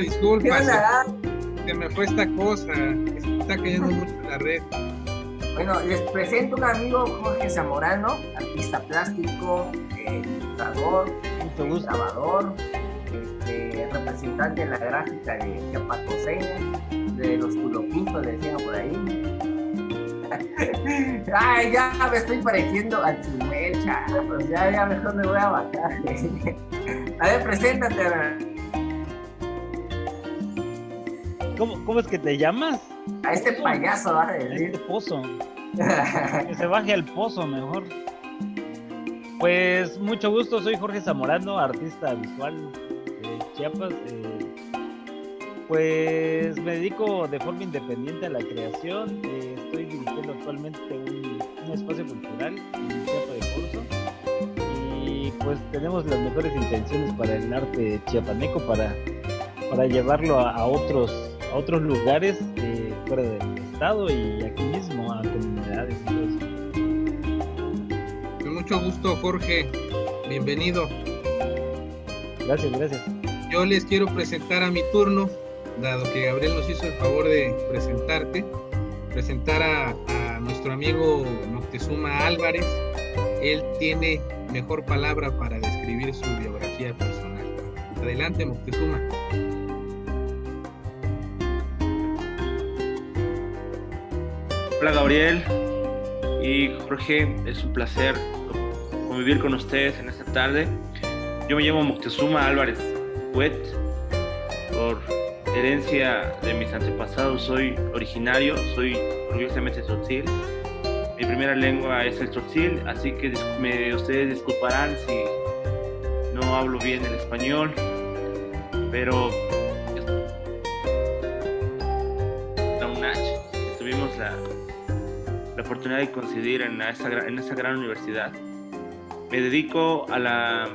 disculpa, ¿Qué onda? se me fue esta cosa, está cayendo mucho en la red. Bueno, les presento a un amigo, Jorge Zamorano, artista plástico, ilustrador, grabador, representante de la gráfica de Chiapatoseña, de los culopintos, le decían por ahí. Ay, ya me estoy pareciendo a Chumel, chavos, ya mejor me voy a bajar. A ver, preséntate. ¿Cómo es que te llamas? A este payaso, vas a A decir. este pozo. Que se baje al pozo mejor. Pues mucho gusto, soy Jorge Zamorano, artista visual de Chiapas. Pues me dedico de forma independiente a la creación. Estoy dirigiendo actualmente un espacio cultural en Chiapa de Corzo. Y pues tenemos las mejores intenciones para el arte chiapaneco, para llevarlo a otros lugares fuera del estado y aquí mismo a comunidades y todo eso. Con mucho gusto, Jorge, bienvenido. Gracias. Yo les quiero presentar a mi turno, dado que Gabriel nos hizo el favor de presentar a nuestro amigo Moctezuma Álvarez. Él tiene mejor palabra para describir su biografía personal. Adelante, Moctezuma. Hola Gabriel y Jorge, es un placer convivir con ustedes en esta tarde. Yo me llamo Moctezuma Álvarez Huet. Por herencia de mis antepasados soy orgullosamente tzotzil. Mi primera lengua es el tzotzil, así que ustedes disculparán si no hablo bien el español, pero tuvimos la oportunidad de coincidir en esa gran universidad. Me dedico a la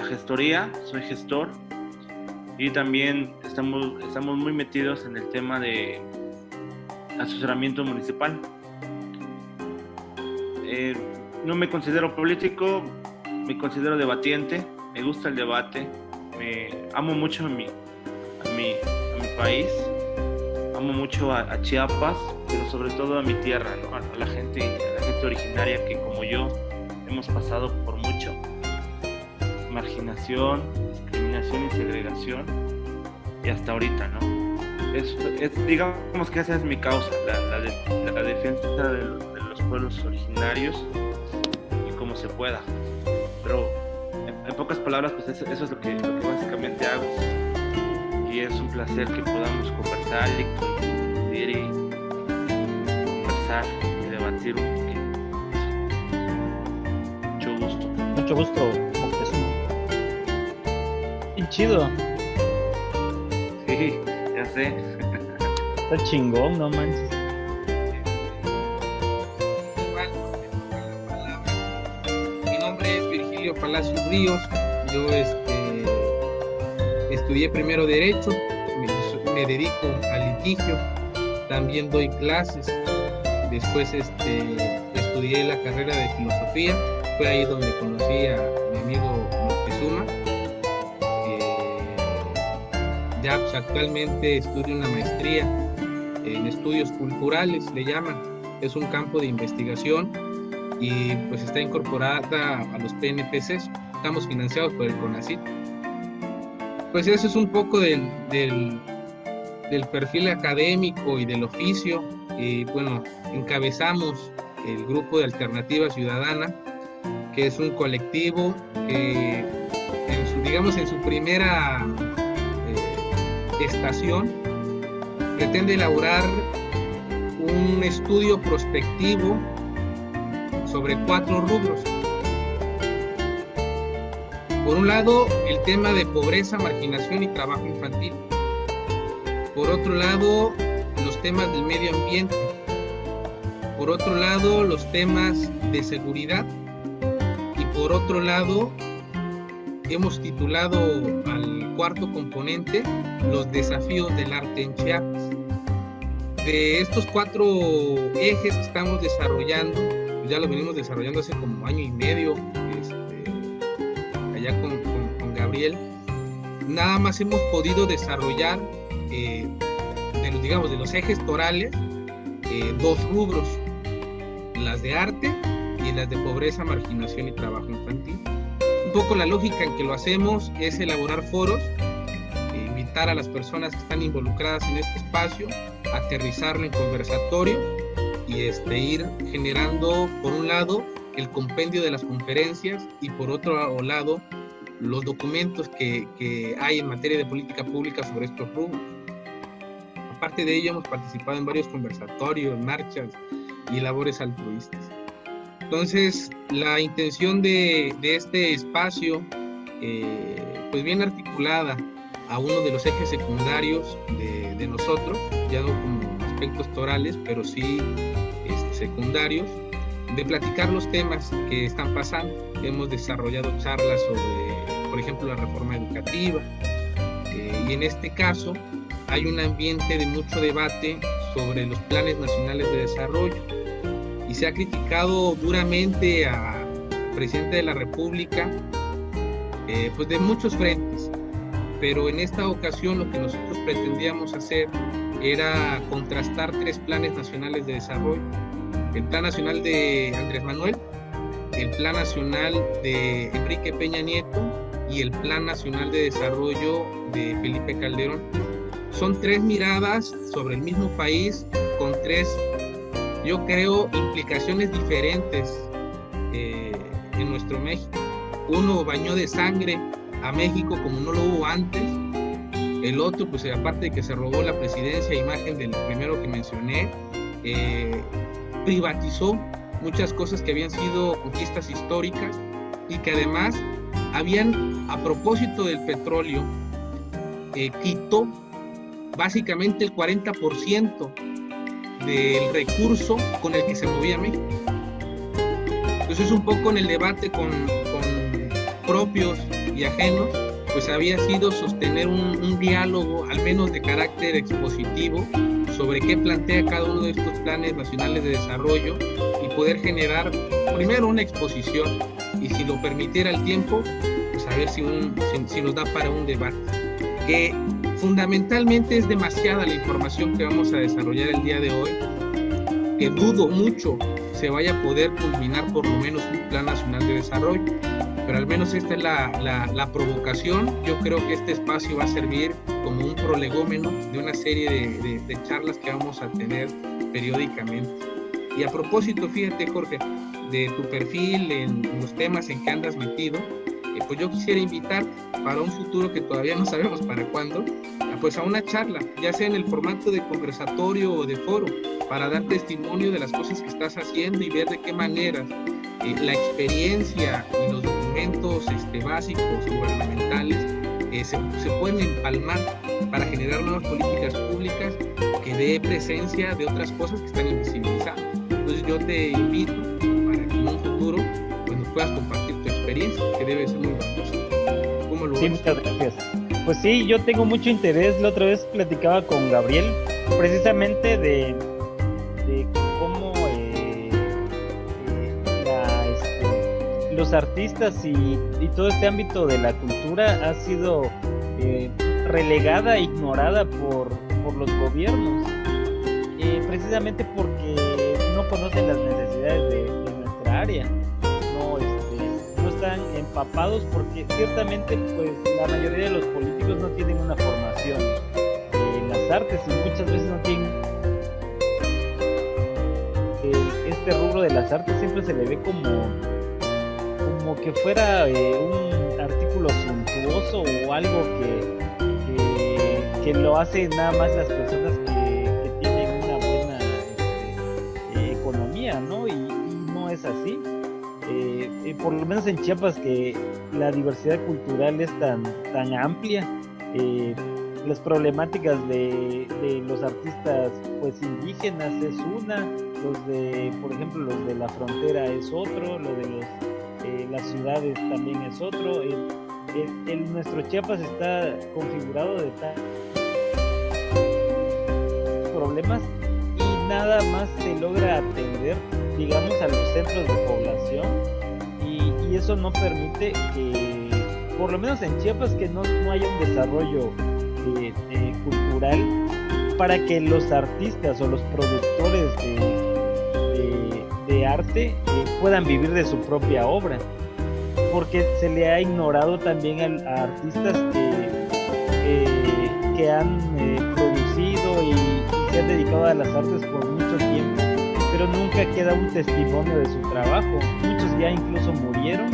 gestoría, soy gestor, y también estamos muy metidos en el tema de asesoramiento municipal. No me considero político, me considero debatiente, me gusta el debate, amo mucho a mi país, amo mucho a Chiapas, pero sobre todo a mi tierra, ¿no? a la gente originaria que como yo hemos pasado por mucho marginación, discriminación y segregación, y hasta ahorita, ¿no? Digamos que esa es mi causa, la defensa de los pueblos originarios y como se pueda. Pero en pocas palabras, pues eso es lo que básicamente hago. Y es un placer que podamos conversar y conversar y debatir un poquito. Mucho gusto, Moctezuma. Bien chido. Sí, ya sé. Está chingón, no manches. Mi nombre es Virgilio Palacios Ríos. Yo estudié primero Derecho, me dedico al litigio, también doy clases. Después estudié la carrera de Filosofía. Fue ahí donde conocí a mi amigo Moctezuma. Ya pues, actualmente estudio una maestría en estudios culturales, le llaman. Es un campo de investigación y pues está incorporada a los PNPCs. Estamos financiados por el CONACYT. Pues eso es un poco del perfil académico y del oficio. Bueno, encabezamos el grupo de Alternativa Ciudadana, que es un colectivo que en su primera estación pretende elaborar un estudio prospectivo sobre 4 rubros. Por un lado, el tema de pobreza, marginación y trabajo infantil. Por otro lado, los temas del medio ambiente. Por otro lado, los temas de seguridad. Y por otro lado, hemos titulado al cuarto componente los desafíos del arte en Chiapas. De estos 4 ejes que estamos desarrollando, pues ya lo venimos desarrollando hace como año y medio, allá con Gabriel. nada más hemos podido desarrollar de los ejes torales, 2 rubros, las de arte y las de pobreza, marginación y trabajo infantil. Un poco la lógica en que lo hacemos es elaborar foros, invitar a las personas que están involucradas en este espacio, aterrizarlo en conversatorios y ir generando, por un lado, el compendio de las conferencias y por otro lado, los documentos que hay en materia de política pública sobre estos rubros. Aparte de ello, hemos participado en varios conversatorios, marchas y labores altruistas. Entonces, la intención de este espacio, pues bien articulada a uno de los ejes secundarios de nosotros, ya no como aspectos torales, pero sí secundarios, de platicar los temas que están pasando. Hemos desarrollado charlas sobre, por ejemplo, la reforma educativa, y en este caso hay un ambiente de mucho debate sobre los planes nacionales de desarrollo, y se ha criticado duramente al presidente de la República, pues de muchos frentes, pero en esta ocasión lo que nosotros pretendíamos hacer era contrastar 3 planes nacionales de desarrollo: el Plan Nacional de Andrés Manuel, el Plan Nacional de Enrique Peña Nieto y el Plan Nacional de Desarrollo de Felipe Calderón. Son 3 miradas sobre el mismo país con 3, yo creo, implicaciones diferentes en nuestro México. Uno bañó de sangre a México como no lo hubo antes. El otro, pues aparte de que se robó la presidencia, imagen del primero que mencioné, privatizó muchas cosas que habían sido conquistas históricas y que además habían, a propósito del petróleo, quitó básicamente el 40% del recurso con el que se movía México. Entonces, un poco en el debate con propios y ajenos, pues había sido sostener un diálogo, al menos de carácter expositivo, sobre qué plantea cada uno de estos planes nacionales de desarrollo y poder generar primero una exposición y, si lo permitiera el tiempo, pues a ver si nos da para un debate. Que fundamentalmente es demasiada la información que vamos a desarrollar el día de hoy, que dudo mucho se vaya a poder culminar por lo menos un plan nacional de desarrollo, pero al menos esta es la provocación. Yo creo que este espacio va a servir como un prolegómeno de una serie de charlas que vamos a tener periódicamente. Y a propósito, fíjate, Jorge, de tu perfil en los temas en que andas metido, pues yo quisiera invitar para un futuro que todavía no sabemos para cuándo, pues a una charla, ya sea en el formato de conversatorio o de foro, para dar testimonio de las cosas que estás haciendo y ver de qué manera la experiencia y los documentos básicos gubernamentales se pueden empalmar para generar nuevas políticas públicas que dé presencia de otras cosas que están invisibilizadas. Entonces yo te invito para que en un futuro pues nos puedas compartir tu experiencia, que debe ser muy valiosa. ¿Cómo lo ves? Sí, muchas gracias. Pues sí, yo tengo mucho interés. La otra vez platicaba con Gabriel precisamente de cómo los artistas y todo este ámbito de la cultura ha sido relegada, ignorada por los gobiernos, precisamente porque no conocen las necesidades de nuestra área, no están empapados, porque ciertamente pues la mayoría de los políticos no tienen una formación en las artes y muchas veces no tienen este rubro de las artes. Siempre se le ve como que fuera un artículo suntuoso o algo que lo hacen nada más las personas que tienen una buena economía, ¿no? Y no es así. Por lo menos en Chiapas, que la diversidad cultural es tan amplia, las problemáticas de los artistas pues indígenas es una, por ejemplo los de la frontera es otro, lo de las ciudades también es otro. Nuestro Chiapas está configurado de tal problemas y nada más se logra atender, digamos, a los centros de población, y eso no permite por lo menos en Chiapas, que no haya un desarrollo cultural para que los artistas o los productores de arte puedan vivir de su propia obra, porque se le ha ignorado también a artistas que han producido y se han dedicado a las artes por mucho tiempo, pero nunca queda un testimonio de su trabajo. Muchos ya incluso murieron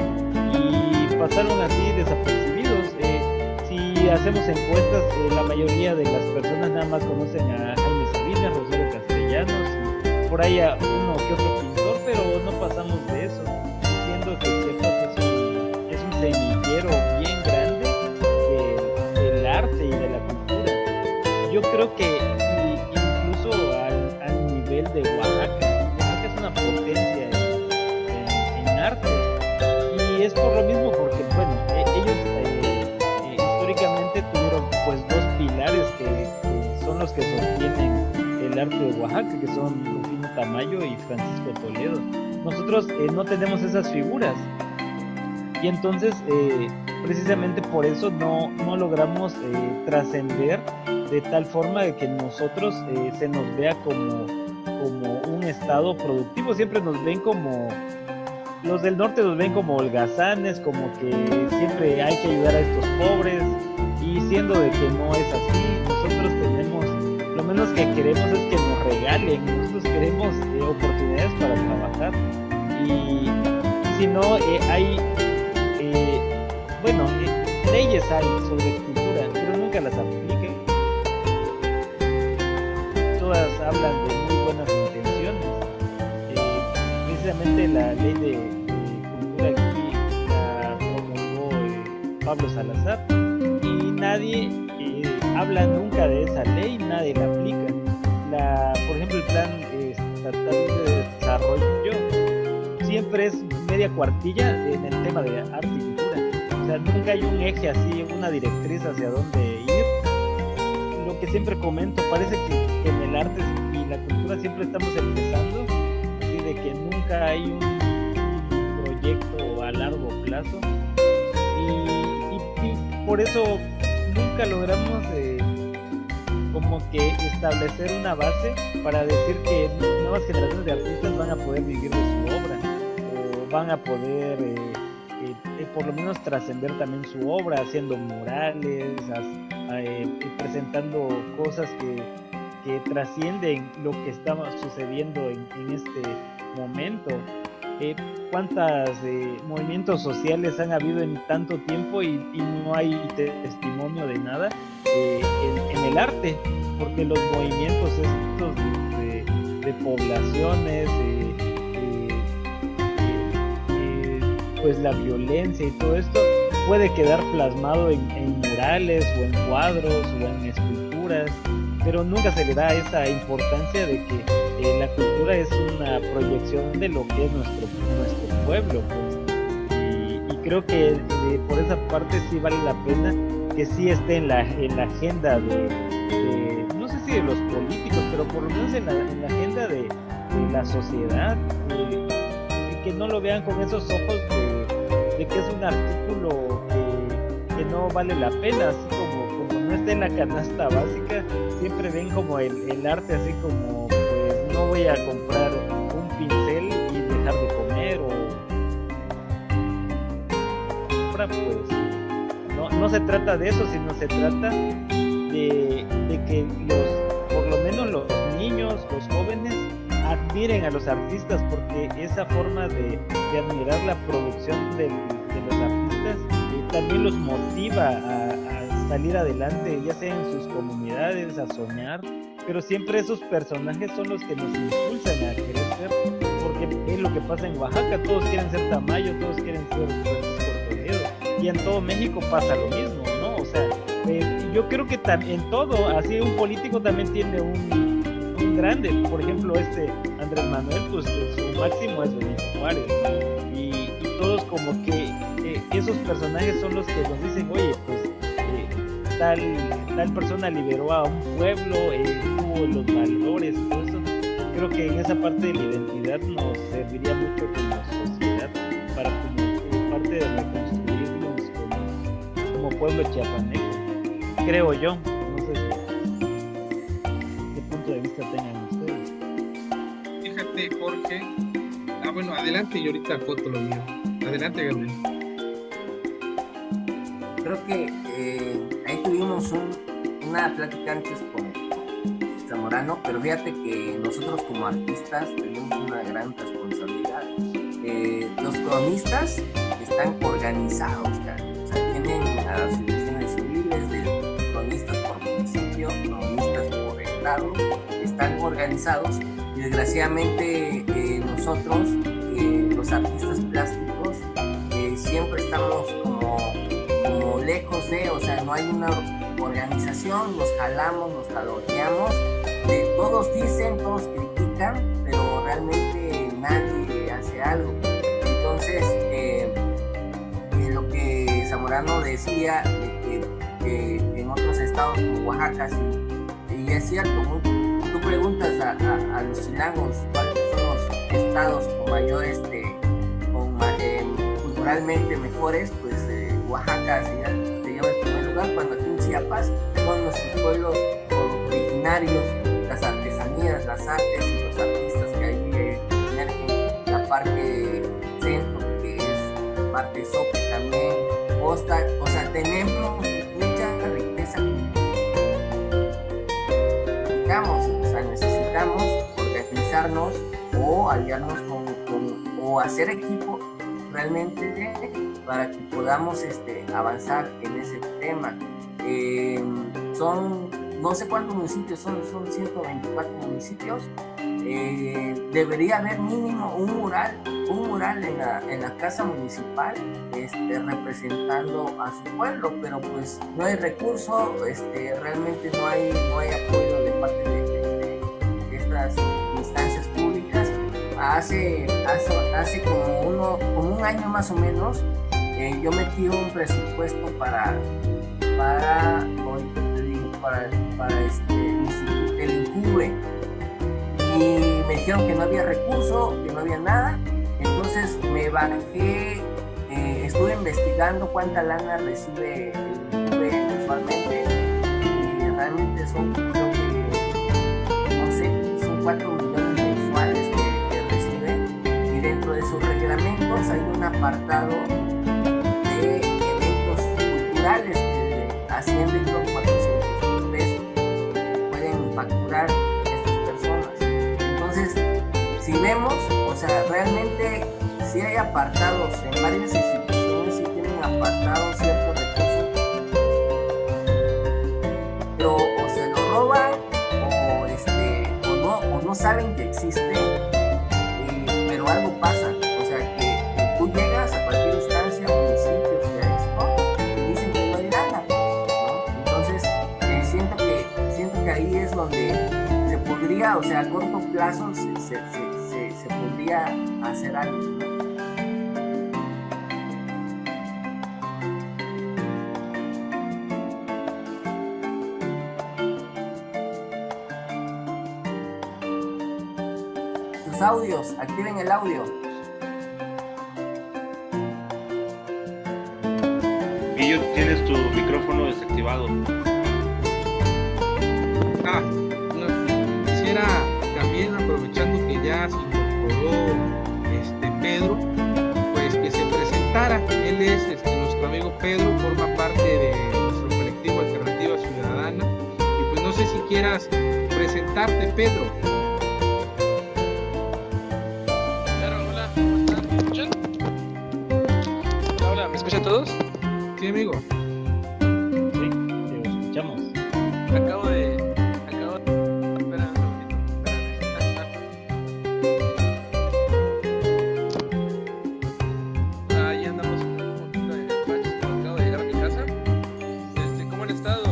y pasaron así desapercibidos. Si hacemos encuestas, la mayoría de las personas nada más conocen a Jaime Sabina, Rosario Castellanos, y por ahí a uno que otro pintor, pero no pasamos de eso, diciendo que Chiapas es un semillero bien grande del arte y de la cultura. Yo creo que incluso al nivel de Oaxaca es una potencia en arte, y es por lo mismo, porque bueno, ellos históricamente tuvieron pues dos pilares que son los que sostienen el arte de Oaxaca, que son Rufino Tamayo y Francisco Toledo. Nosotros no tenemos esas figuras, y entonces precisamente por eso no logramos trascender de tal forma de que nosotros se nos vea como un estado productivo. Siempre nos ven como, los del norte nos ven como holgazanes, como que siempre hay que ayudar a estos pobres, y siendo de que no es así. Nosotros tenemos, lo menos que queremos es que nos regalen, nosotros queremos oportunidades para trabajar, y si no hay leyes hay sobre cultura, pero nunca las aplican. Todas hablan de muy buenas intenciones. Precisamente la ley de cultura aquí la promulgó Pablo Salazar, y nadie habla nunca de esa ley, nadie la aplica. Por ejemplo, el plan estatal de desarrollo siempre es media cuartilla en el tema de arte y cultura. O sea, nunca hay un eje así, una directriz hacia dónde ir. Lo que siempre comento, parece que en el arte y la cultura siempre estamos empezando, así de que nunca hay un proyecto a largo plazo, y por eso nunca logramos como que establecer una base para decir que nuevas generaciones de artistas van a poder vivir de su obra, o van a poder por lo menos trascender también su obra, haciendo murales, presentando cosas que trascienden lo que está sucediendo en este momento. ¿Cuántos movimientos sociales han habido en tanto tiempo y no hay testimonio de nada en el arte? Porque los movimientos estos de poblaciones, pues la violencia y todo esto puede quedar plasmado en murales o en cuadros o en esculturas, pero nunca se le da esa importancia de que la cultura es una proyección de lo que es nuestro pueblo, pues. Y creo que por esa parte sí vale la pena que sí esté en la agenda de no sé si de los políticos, pero por lo menos en la agenda de la sociedad, que no lo vean con esos ojos de que es un artículo que no vale la pena, así como no está en la canasta básica. Siempre ven como el arte así como, pues no voy a comprar un pincel y dejar de comer, o pues no se trata de eso, sino se trata de que por lo menos los niños, los jóvenes admiren a los artistas, porque esa forma de admirar la producción de los artistas también los motiva a salir adelante, ya sea en sus comunidades, a soñar, pero siempre esos personajes son los que nos impulsan a querer ser, porque es lo que pasa en Oaxaca, todos quieren ser Tamayo, todos quieren ser Francisco Toledo, y en todo México pasa lo mismo, ¿no? O sea, yo creo que en todo, así un político también tiene un grande, por ejemplo Andrés Manuel, pues su máximo es Benito Juárez, y todos como que esos personajes son los que nos dicen, oye, pues tal persona liberó a un pueblo, tuvo los valores y todo eso. Creo que en esa parte de la identidad nos serviría mucho como sociedad para como parte de reconstruirnos como pueblo chiapaneco, creo yo. No sé qué punto de vista tengan ustedes. Fíjate, Jorge. Bueno, adelante y ahorita acoto lo mío. Adelante, Gabriel. Creo que ahí tuvimos una plática antes con Zamorano, pero fíjate que nosotros como artistas tenemos una gran responsabilidad. Los cronistas están organizados, o sea, tienen asociaciones civiles de cronistas por municipio, cronistas por estado, están organizados y desgraciadamente nosotros, los artistas plásticos, siempre estamos como lejos de, o sea, no hay una organización, nos jalamos, nos jaloneamos, todos dicen, todos critican, pero realmente nadie hace algo. Entonces, lo que Zamorano decía, que en otros estados como Oaxaca, y es cierto, tú preguntas a los chilangos cuáles son los estados con mayor, culturalmente mejores, pues Oaxaca se lleva el primer lugar, cuando aquí en Chiapas son nuestros pueblos originarios, las artesanías, las artes y los artistas que ahí emergen, la parte centro, que es parte sope también, costa, o sea, tenemos mucha riqueza. Necesitamos organizarnos o aliarnos o hacer equipo realmente para que podamos avanzar en ese tema. Son no sé cuántos municipios son 124 municipios. Debería haber mínimo un mural en la casa municipal representando a su pueblo, pero pues no hay recurso, realmente no hay apoyo de parte de estas instancias públicas. Hace como un año más o menos, yo metí un presupuesto para el INCUBE, y me dijeron que no había recurso, que no había nada. Entonces me bajé, estuve investigando cuánta lana recibe el INCUBE mensualmente, y realmente son, creo que, no sé, son 4 millones mensuales que recibe, y dentro de sus reglamentos hay un apartado de eventos culturales que ascienden con 400,000 pesos, pueden facturar estas personas. Entonces, si vemos, o sea, realmente sí hay apartados en varias instituciones, sí tienen apartados ciertos recursos, pero o se lo roban o no saben que existe, pero algo pasa. O sea, que tú llegas a cualquier instancia, municipios y a esto, y dicen que no hay nada, ¿no? Entonces, siento que ahí es donde se podría, o sea, a corto plazo se podría hacer algo, ¿no? Sus audios, activen el audio. Guillo, tienes tu micrófono desactivado. No, quisiera también, aprovechando que ya se incorporó Pedro, pues que se presentara. Él es nuestro amigo Pedro, forma parte de nuestro colectivo Alternativa Ciudadana, y pues no sé si quieras presentarte, Pedro. Hola, ¿cómo están? ¿Me escuchan? Hola, ¿me escuchan todos? Sí, amigo. Sí, te escuchamos. Acabo de... Espera un segundito, espérame. Ahí andamos un poquito de baches, pero acabo de llegar a mi casa. ¿Cómo han estado?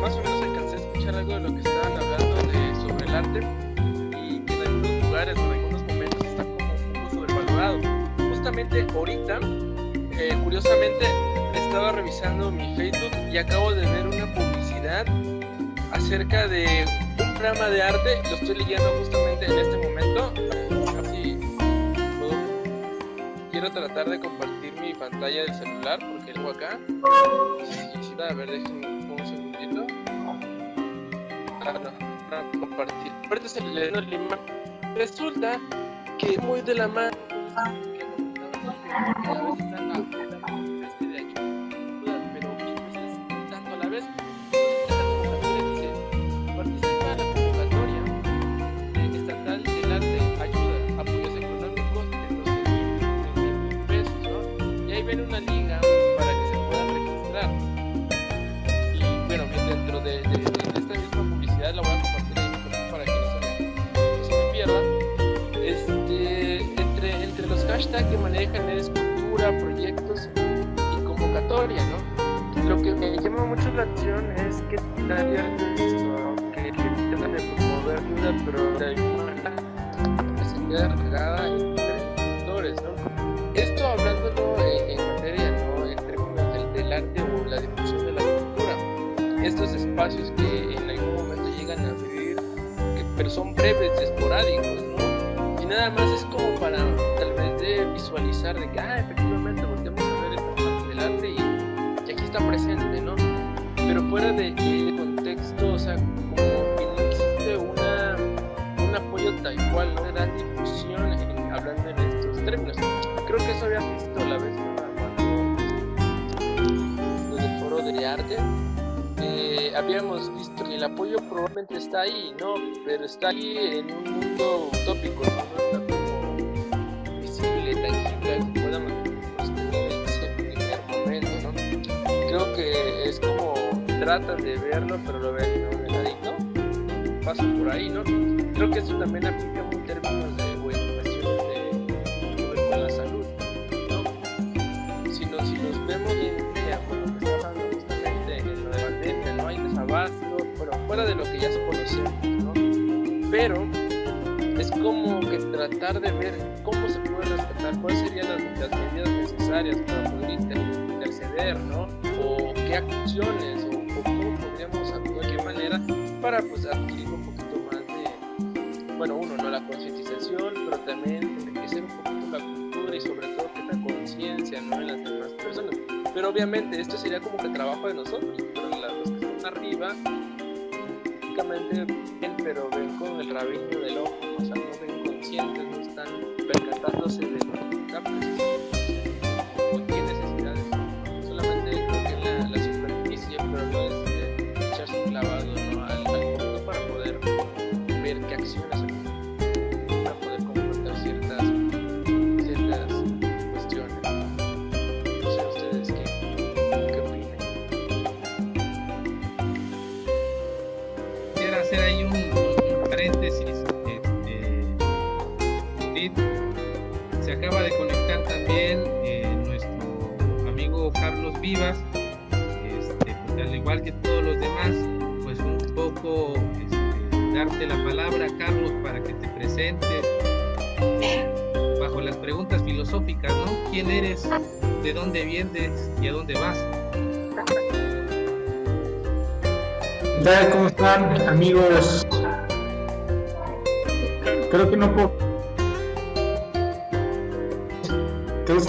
Más o menos alcancé a escuchar algo de lo que estaban hablando sobre el arte, y que en algunos lugares o en algunos momentos está como un poco sobrevalorado. Justamente ahorita, curiosamente, estaba revisando mi Facebook y acabo de ver una publicidad acerca de un programa de arte. Lo estoy leyendo justamente en este momento. Así puedo. Quiero tratar de compartir mi pantalla. pantalla del celular porque tengo acá. Sí, a ver, déjenme un segundito. Para compartir. Ahorita se le dio la imagen. Resulta que muy de la mano a veces están la de ayuda, pero muchas veces tanto a la vez. Dice, participa en la convocatoria estatal del arte, ayuda, apoyos económicos de 12,000 pesos, ¿no? Y ahí viene una liga para que se puedan registrar. Y bueno, dentro de esta misma publicidad la voy a compartir ahí para que no se me pierda. Entre los hashtags que manejan es cultura, proyectos y convocatoria, ¿no? Lo que me llama mucho la atención es que nadie esto, que tratan de promover ayuda, pero de alguna manera se queda regada entre sectores, ¿no? Esto hablándolo en materia, ¿no? En términos del arte o la difusión de la cultura. Estos espacios que en algún momento llegan a vivir, pero son breves y esporádicos, ¿no? Y nada más es como para tal vez de visualizar de que, efectivamente volvemos a ver esta parte del arte y aquí está presente, ¿no? Pero fuera de contexto, o sea, como que no existe un apoyo tal cual, ¿no? Una gran difusión hablando en estos términos. Creo que eso había visto la vez cuando del foro de arte. Habíamos visto que el apoyo probablemente está ahí, ¿no? Pero está ahí en un mundo utópico, ¿no? No está como visible, tangible, que podamos en ese primer momento, ¿no? Creo que es como tratan de verlo, pero lo ven, ¿no? De ladito, pasan por ahí, ¿no? Creo que eso también aplica en términos de cuestiones de ver con la salud, ¿no? Si nos vemos hoy en día con lo que está pasando justamente en lo de la pandemia, no hay desabasto, bueno, fuera de lo que ya conocemos, ¿no? Pero es como que tratar de ver cómo se puede rescatar, cuáles serían las medidas necesarias para poder interceder, ¿no? O qué acciones, o cómo podríamos actuar, de qué manera, para pues adquirir un poquito más de, bueno, ¿no? La concientización, pero también enriquecer un poquito la cultura y sobre todo que la conciencia, ¿no? En las demás personas. Pero obviamente esto sería como que trabajo de nosotros, pero los que están arriba, únicamente ven, pero ven con el rabillo del ojo, o sea, no ven conscientes, no están percatándose de lo que está o qué necesidades, solamente creo que en la superficie, pero no es echarse un clavado, ¿no? al fondo para poder ver qué acciones para poder confrontar ciertas cuestiones. No sé ustedes qué opinan. Quiero hacer ahí un paréntesis. Se acaba de conectar también nuestro amigo Carlos Vivas, pues, al igual que todos los demás, pues un poco darte la palabra, Carlos, para que te presentes bajo las preguntas filosóficas, ¿no? ¿Quién eres? ¿De dónde vienes? ¿Y a dónde vas? ¿Qué tal? ¿Cómo están, amigos? Creo que no puedo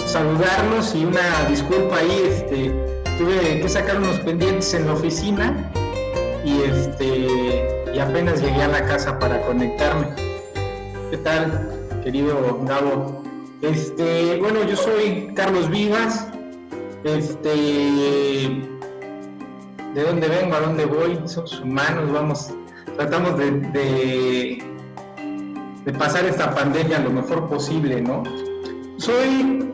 saludarlos y una disculpa ahí, tuve que sacar unos pendientes en la oficina y apenas llegué a la casa para conectarme. ¿Qué tal, querido Gabo? Bueno, yo soy Carlos Vivas. ¿De dónde vengo? ¿A dónde voy? Somos humanos, tratamos de pasar esta pandemia lo mejor posible, ¿no? Soy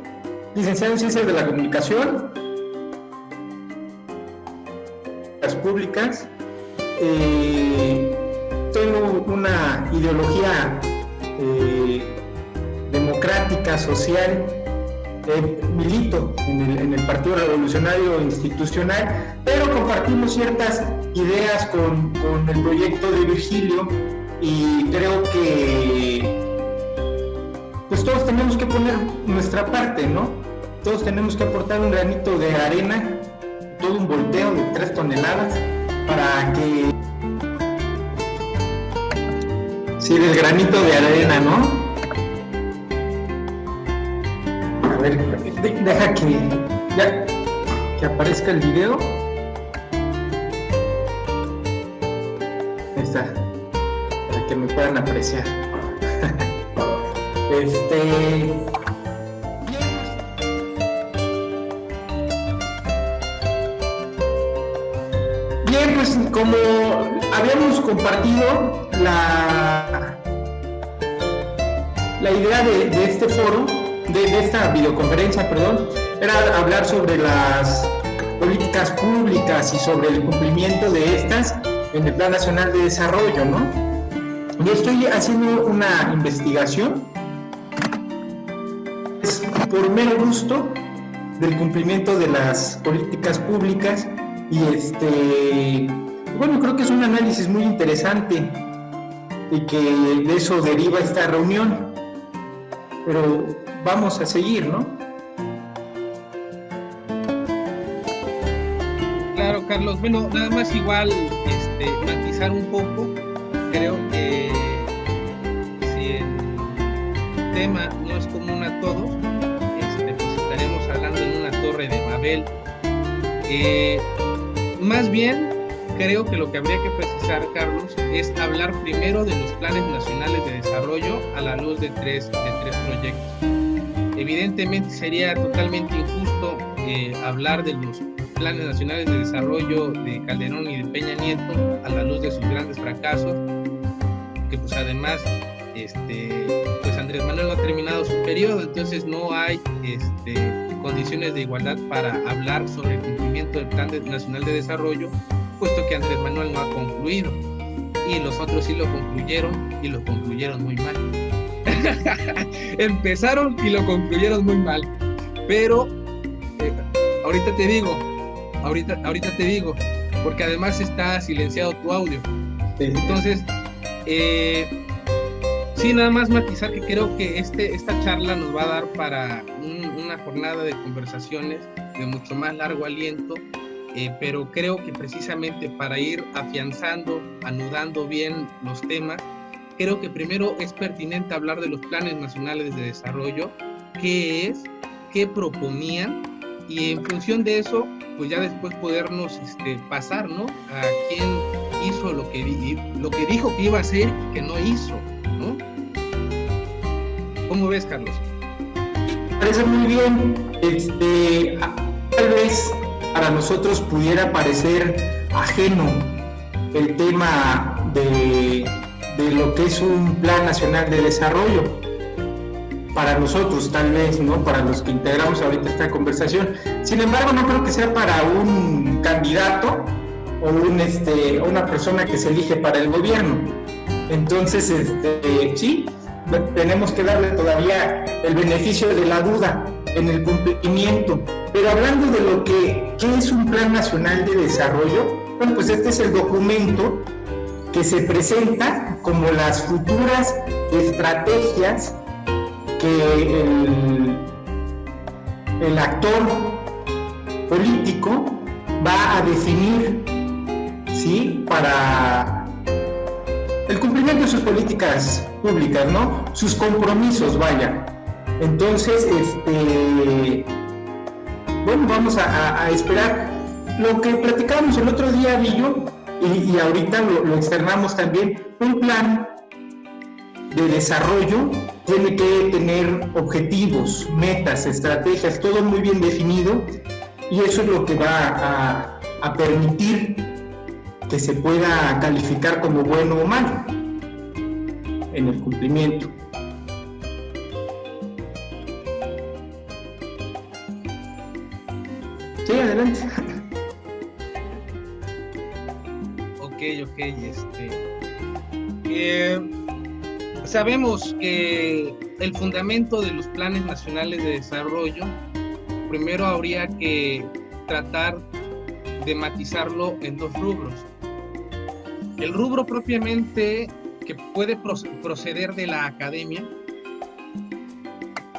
licenciado en Ciencias de la Comunicación, las públicas. Tengo una ideología democrática, social. Milito en el Partido Revolucionario Institucional, pero compartimos ciertas ideas con el proyecto de Virgilio y creo que pues todos tenemos que poner nuestra parte, ¿no? Todos tenemos que aportar un granito de arena, todo un volteo de 3 toneladas para que... Sí, del granito de arena, ¿no? A ver, deja que aparezca el video. Ahí está, para que me puedan apreciar. Bien, pues como habíamos compartido la idea de este foro, de esta videoconferencia, perdón, era hablar sobre las políticas públicas y sobre el cumplimiento de estas en el Plan Nacional de Desarrollo, ¿no? Yo estoy haciendo una investigación por mero gusto del cumplimiento de las políticas públicas y bueno, creo que es un análisis muy interesante y que de eso deriva esta reunión, pero vamos a seguir, ¿no? Claro, Carlos. Bueno, nada más igual matizar un poco. Creo que si el tema no es común a todos, pues estaremos hablando en una torre de Babel. Más bien, creo que lo que habría que precisar, Carlos, es hablar primero de los planes nacionales de desarrollo a la luz de tres proyectos. Evidentemente sería totalmente injusto hablar de los planes nacionales de desarrollo de Calderón y de Peña Nieto a la luz de sus grandes fracasos, que pues además pues Andrés Manuel no ha terminado su periodo, entonces no hay condiciones de igualdad para hablar sobre el cumplimiento del Plan Nacional de Desarrollo, puesto que Andrés Manuel no ha concluido y los otros sí lo concluyeron y lo concluyeron muy mal. Empezaron y lo concluyeron muy mal, pero ahorita te digo, porque además está silenciado tu audio. Entonces, sí, nada más matizar que creo que esta charla nos va a dar para una jornada de conversaciones de mucho más largo aliento, pero creo que precisamente para ir afianzando, anudando bien los temas, creo que primero es pertinente hablar de los planes nacionales de desarrollo, qué es, qué proponían, y en función de eso, pues ya después podernos pasar, ¿no? A quién hizo lo que dijo que iba a hacer y que no hizo, ¿no? ¿Cómo ves, Carlos? Parece muy bien. Tal vez para nosotros pudiera parecer ajeno el tema de lo que es un Plan Nacional de Desarrollo. Para nosotros, tal vez, ¿no? Para los que integramos ahorita esta conversación. Sin embargo, no creo que sea para un candidato o una persona que se elige para el gobierno. Entonces, sí, tenemos que darle todavía el beneficio de la duda en el cumplimiento. Pero hablando de lo ¿qué es un Plan Nacional de Desarrollo? Bueno, pues este es el documento que se presenta como las futuras estrategias que el actor político va a definir, ¿sí? Para el cumplimiento de sus políticas públicas, ¿no? Sus compromisos, vaya. Entonces, bueno, vamos a esperar. Lo que platicábamos el otro día, Villo, y ahorita lo externamos también, un plan de desarrollo tiene que tener objetivos, metas, estrategias, todo muy bien definido, y eso es lo que va a permitir que se pueda calificar como bueno o malo en el cumplimiento. Sí, adelante. Ok. Sabemos que el fundamento de los planes nacionales de desarrollo, primero habría que tratar de matizarlo en dos rubros. El rubro propiamente que puede proceder de la academia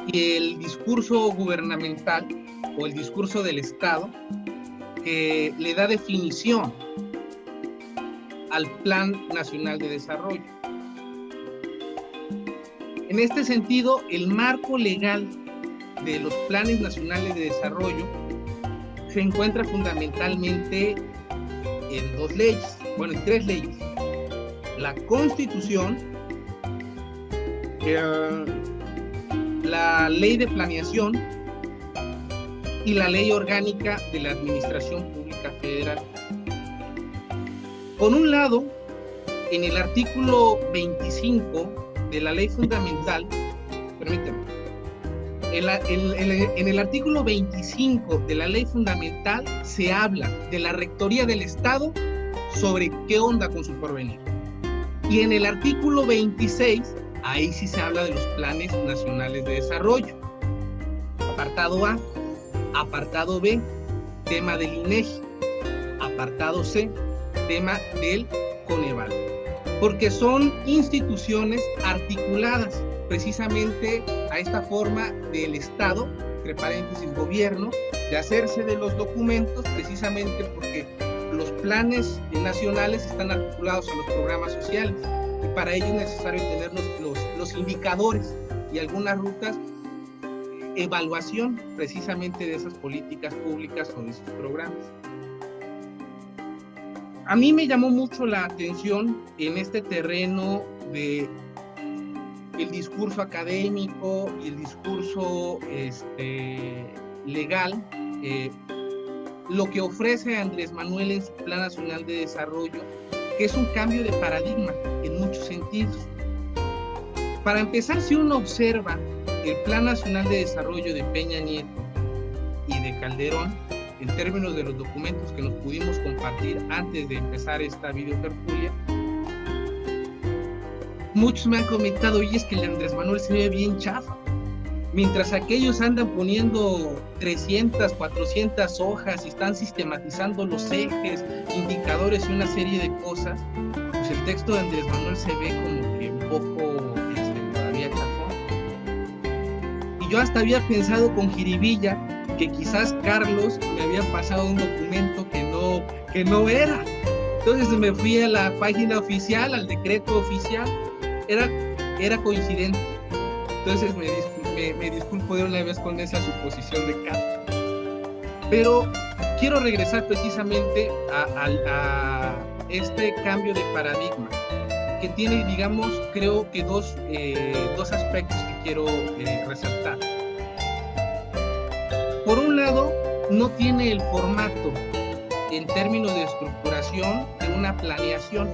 y el discurso gubernamental o el discurso del Estado que le da definición al Plan Nacional de Desarrollo. En este sentido, el marco legal de los planes nacionales de desarrollo se encuentra fundamentalmente en dos leyes, bueno, en tres leyes: la Constitución, la Ley de Planeación y la Ley Orgánica de la Administración Pública Federal. Por un lado, en el artículo 25 de la Ley Fundamental, permíteme, en el artículo 25 de la Ley Fundamental se habla de la Rectoría del Estado sobre qué onda con su porvenir. Y en el artículo 26, ahí sí se habla de los planes nacionales de desarrollo. Apartado A. Apartado B, tema del INEGI. Apartado C, tema del Coneval. Porque son instituciones articuladas precisamente a esta forma del Estado, entre paréntesis gobierno, de hacerse de los documentos, precisamente porque los planes nacionales están articulados a los programas sociales, y para ello es necesario tener los indicadores y algunas rutas, evaluación precisamente de esas políticas públicas o de sus programas. A mí me llamó mucho la atención en este terreno de el discurso académico y el discurso legal, lo que ofrece Andrés Manuel en su Plan Nacional de Desarrollo, que es un cambio de paradigma en muchos sentidos. Para empezar, si uno observa el Plan Nacional de Desarrollo de Peña Nieto y de Calderón, en términos de los documentos que nos pudimos compartir antes de empezar esta videotertulia, muchos me han comentado: oye, es que el de Andrés Manuel se ve bien chafa. Mientras aquellos andan poniendo 300, 400 hojas y están sistematizando los ejes, indicadores y una serie de cosas, pues el texto de Andrés Manuel se ve como que un poco todavía chafón. Y yo hasta había pensado con jiribilla que quizás Carlos me había pasado un documento que no era. Entonces me fui a la página oficial, al decreto oficial, era coincidente. Entonces me disculpo de una vez con esa suposición de Carlos. Pero quiero regresar precisamente a este cambio de paradigma, que tiene, digamos, creo que dos aspectos que quiero resaltar. Por un lado, no tiene el formato en términos de estructuración de una planeación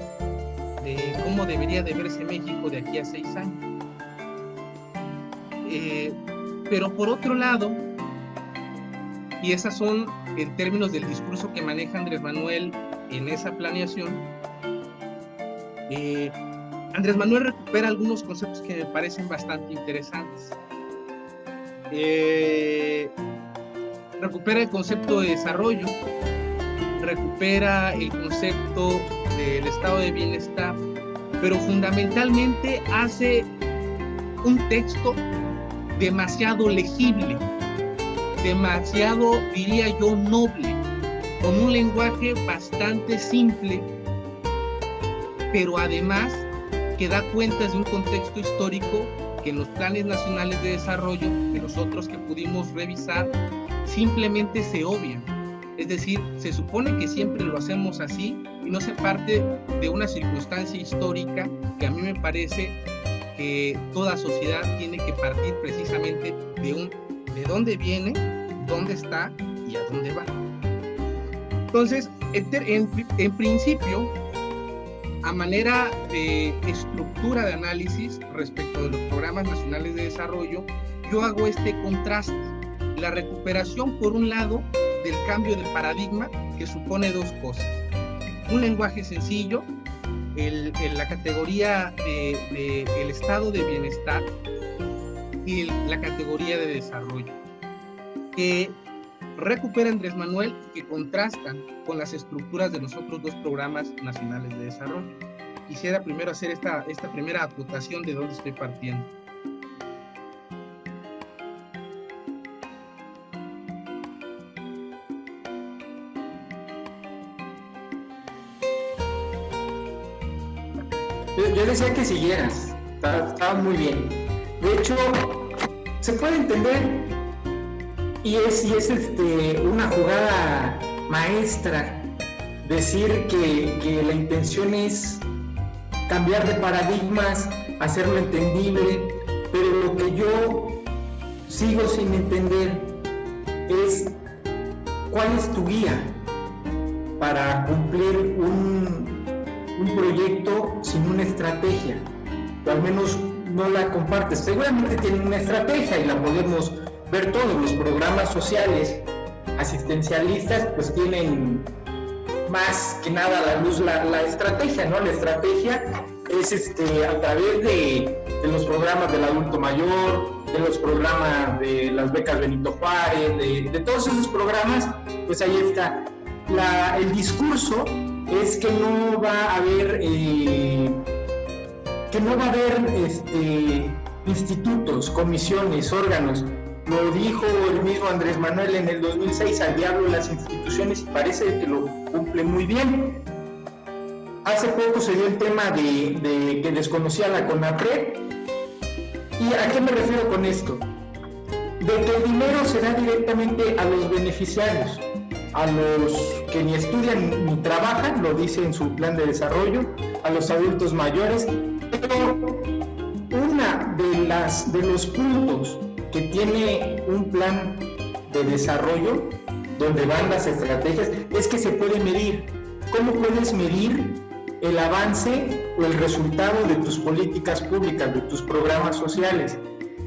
de cómo debería de verse México de aquí a 6 años. Pero por otro lado, y esas son en términos del discurso que maneja Andrés Manuel en esa planeación, Andrés Manuel recupera algunos conceptos que me parecen bastante interesantes. Recupera el concepto de desarrollo, recupera el concepto del estado de bienestar, pero fundamentalmente hace un texto demasiado legible, demasiado, diría yo, noble, con un lenguaje bastante simple, pero además que da cuenta de un contexto histórico que en los planes nacionales de desarrollo, de los otros que pudimos revisar, simplemente se obvian. Es decir, se supone que siempre lo hacemos así y no se parte de una circunstancia histórica que a mí me parece que toda sociedad tiene que partir precisamente de dónde viene, dónde está y a dónde va. Entonces, en principio, a manera de estructura de análisis respecto de los programas nacionales de desarrollo, yo hago este contraste. La recuperación, por un lado, del cambio de paradigma, que supone dos cosas: un lenguaje sencillo, la categoría el estado de bienestar y la categoría de desarrollo, que recupera Andrés Manuel, que contrastan con las estructuras de los otros dos programas nacionales de desarrollo. Quisiera primero hacer esta primera acotación de dónde estoy partiendo. Yo decía que siguieras, estaba muy bien. De hecho, se puede entender Y es una jugada maestra decir que la intención es cambiar de paradigmas, hacerlo entendible, pero lo que yo sigo sin entender es cuál es tu guía para cumplir un proyecto sin una estrategia, o al menos no la compartes. Seguramente tienen una estrategia y la podemos ver todos. Los programas sociales asistencialistas pues tienen más que nada a la luz la estrategia, ¿no? La estrategia es a través de los programas del adulto mayor, de los programas de las becas Benito Juárez, de todos esos programas, pues ahí está. El discurso es que no va a haber institutos, comisiones, órganos. Lo dijo el mismo Andrés Manuel en el 2006, al diablo las instituciones, y parece que lo cumple muy bien. Hace poco se dio el tema de que desconocía la CONAPRED. ¿Y a qué me refiero con esto? De que el dinero se da directamente a los beneficiarios, a los que ni estudian ni trabajan, lo dice en su plan de desarrollo, a los adultos mayores, pero una de los puntos que tiene un plan de desarrollo, donde van las estrategias, es que se puede medir. ¿Cómo puedes medir el avance o el resultado de tus políticas públicas, de tus programas sociales?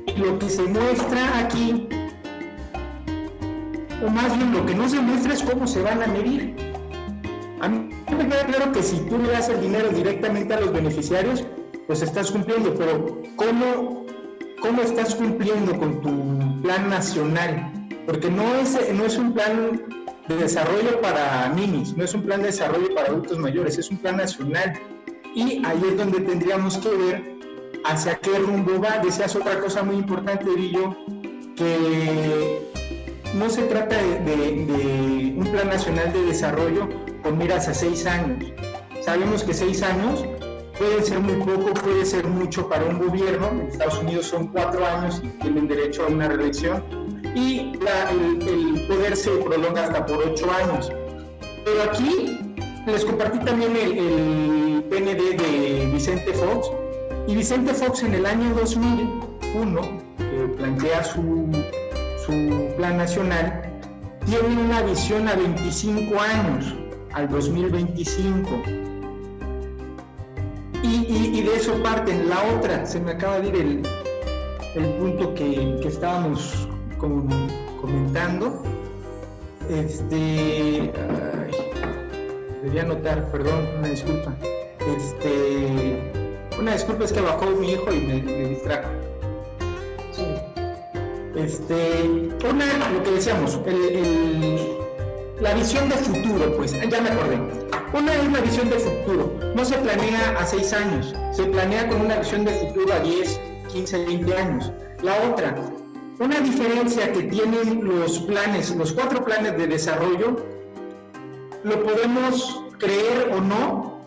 Y lo que se muestra aquí, o más bien lo que no se muestra, es cómo se van a medir. A mí me queda claro que si tú le das el dinero directamente a los beneficiarios, pues estás cumpliendo, pero ¿cómo estás cumpliendo con tu plan nacional? Porque no es un plan de desarrollo para niños, no es un plan de desarrollo para adultos mayores, es un plan nacional. Y ahí es donde tendríamos que ver hacia qué rumbo va. Decías otra cosa muy importante, Villo, que no se trata de un plan nacional de desarrollo con miras a 6 años. Sabemos que 6 años puede ser muy poco, puede ser mucho para un gobierno. En Estados Unidos son 4 años y tienen derecho a una reelección, y el poder se prolonga hasta por 8 años. Pero aquí les compartí también el PND de Vicente Fox, y Vicente Fox en el año 2001, que plantea su plan nacional, tiene una visión a 25 años, al 2025. Y de eso parten. La otra, se me acaba de ir el punto que estábamos comentando. Debía anotar, perdón, una disculpa. Una disculpa, es que bajó mi hijo y me distrajo. Sí. Lo que decíamos, la visión de futuro, pues, ya me acordé. Una es la visión de futuro, no se planea a 6 años, se planea con una visión de futuro a 10, 15, 20 años. La otra, una diferencia que tienen los 4 planes de desarrollo, lo podemos creer o no,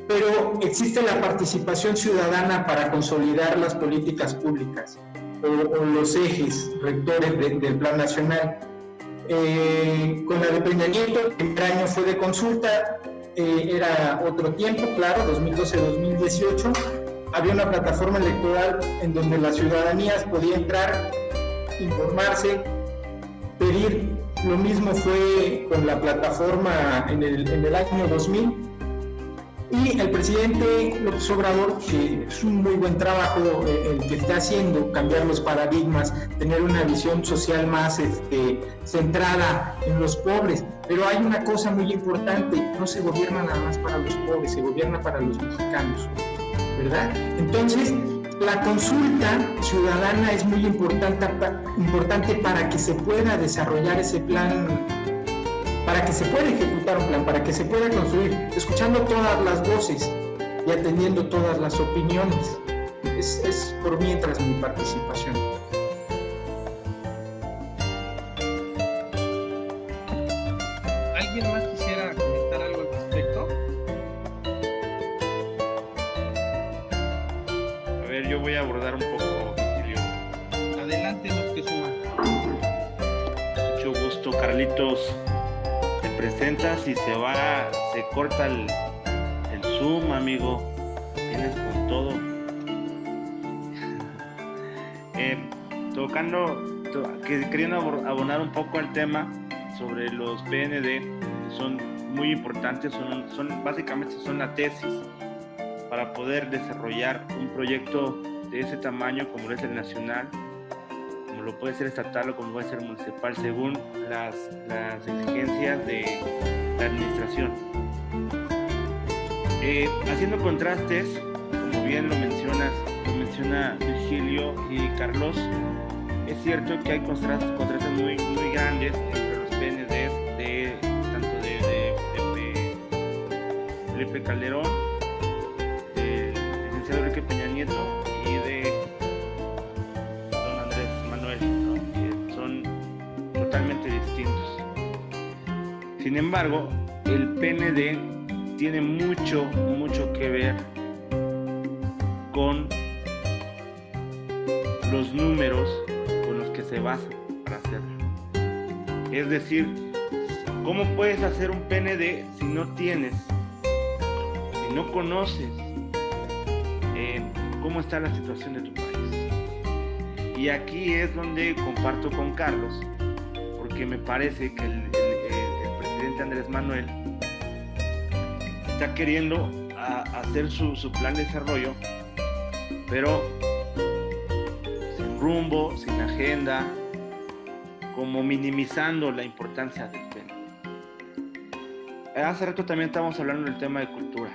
pero existe la participación ciudadana para consolidar las políticas públicas o los ejes rectores del plan nacional. Con la de Peña Nieto, el primer año fue de consulta, era otro tiempo, claro, 2012-2018, había una plataforma electoral en donde la ciudadanía podía entrar, informarse, pedir. Lo mismo fue con la plataforma en el año 2000, y el presidente López Obrador, que es un muy buen trabajo el que está haciendo, cambiar los paradigmas, tener una visión social más centrada en los pobres. Pero hay una cosa muy importante: no se gobierna nada más para los pobres, se gobierna para los mexicanos, ¿verdad? Entonces, la consulta ciudadana es muy importante para que se pueda desarrollar ese plan, para que se pueda ejecutar un plan, para que se pueda construir, escuchando todas las voces y atendiendo todas las opiniones. Es por mientras mi participación. ¿Alguien más quisiera comentar algo al respecto? A ver, yo voy a abordar un poco, Virgilio. Adelante, Moctezuma. Carlitos, te presentas y se corta el Zoom, amigo. Vienes con todo. Queriendo abonar un poco al tema sobre los PND, que son muy importantes, básicamente son la tesis para poder desarrollar un proyecto de ese tamaño como lo es el nacional, como lo puede ser estatal o como puede ser municipal, según las exigencias de la administración. Haciendo contrastes, como bien lo menciona Virgilio y Carlos, es cierto que hay contrastes muy, muy grandes entre los PNDs tanto de Felipe Calderón, del licenciado Enrique Peña Nieto y de don Andrés Manuel, ¿no? Que son totalmente distintos. Sin embargo, el PND tiene mucho que ver con los números con los que se basa para hacerlo. Es decir, ¿cómo puedes hacer un PND si no conoces cómo está la situación de tu país? Y aquí es donde comparto con Carlos, porque me parece que el presidente Andrés Manuel está queriendo hacer su plan de desarrollo, pero sin rumbo, sin agenda, como minimizando la importancia del PND. Hace rato también estábamos hablando del tema de cultura.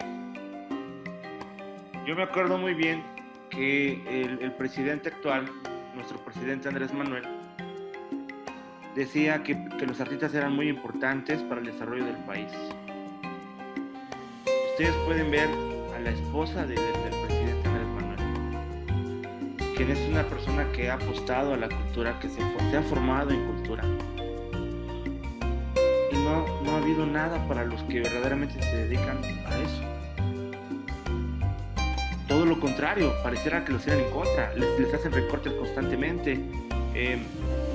Yo me acuerdo muy bien que el presidente actual, nuestro presidente Andrés Manuel, decía que los artistas eran muy importantes para el desarrollo del país. Ustedes pueden ver a la esposa del presidente Andrés Manuel, quien es una persona que ha apostado a la cultura, que se ha formado en cultura. Y no ha habido nada para los que verdaderamente se dedican a eso. Todo lo contrario, pareciera que los tienen en contra, les hacen recortes constantemente. En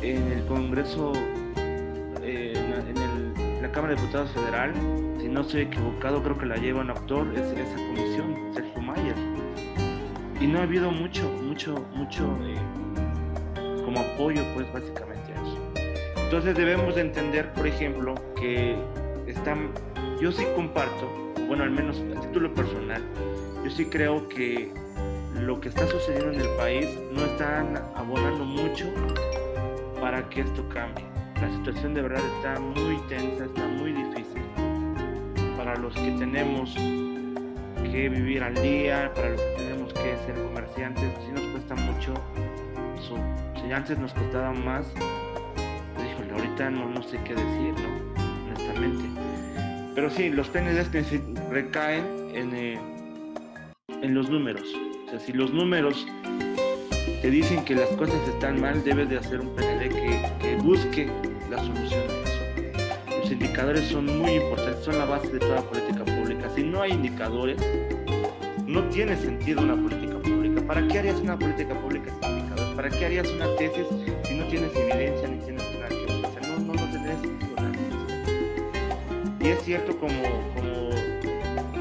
el Congreso, en la Cámara de Diputados Federal, si no estoy equivocado, creo que la lleva un actor, es esa comisión, Sergio Mayer. Y no ha habido mucho como apoyo, pues, básicamente a eso. Entonces debemos de entender, por ejemplo, que yo sí comparto, bueno, al menos a título personal, yo sí creo que lo que está sucediendo en el país no están abonando mucho para que esto cambie. La situación de verdad está muy tensa, está muy difícil. Para los que tenemos que vivir al día, para los que tenemos que ser comerciantes, sí nos cuesta mucho. Si antes nos costaba más, híjole, ahorita no sé qué decir, ¿no? Honestamente. Pero sí, los PNDs recaen en los números. O sea, si los números te dicen que las cosas están mal, debes de hacer un PND que busque la solución a eso. Los indicadores son muy importantes, son la base de toda política pública. Si no hay indicadores, no tiene sentido una política pública. ¿Para qué harías una política pública sin indicadores? ¿Para qué harías una tesis si no tienes evidencia ni tienes nada que hacer? O sea, no tendría sentido nada. Y es cierto, como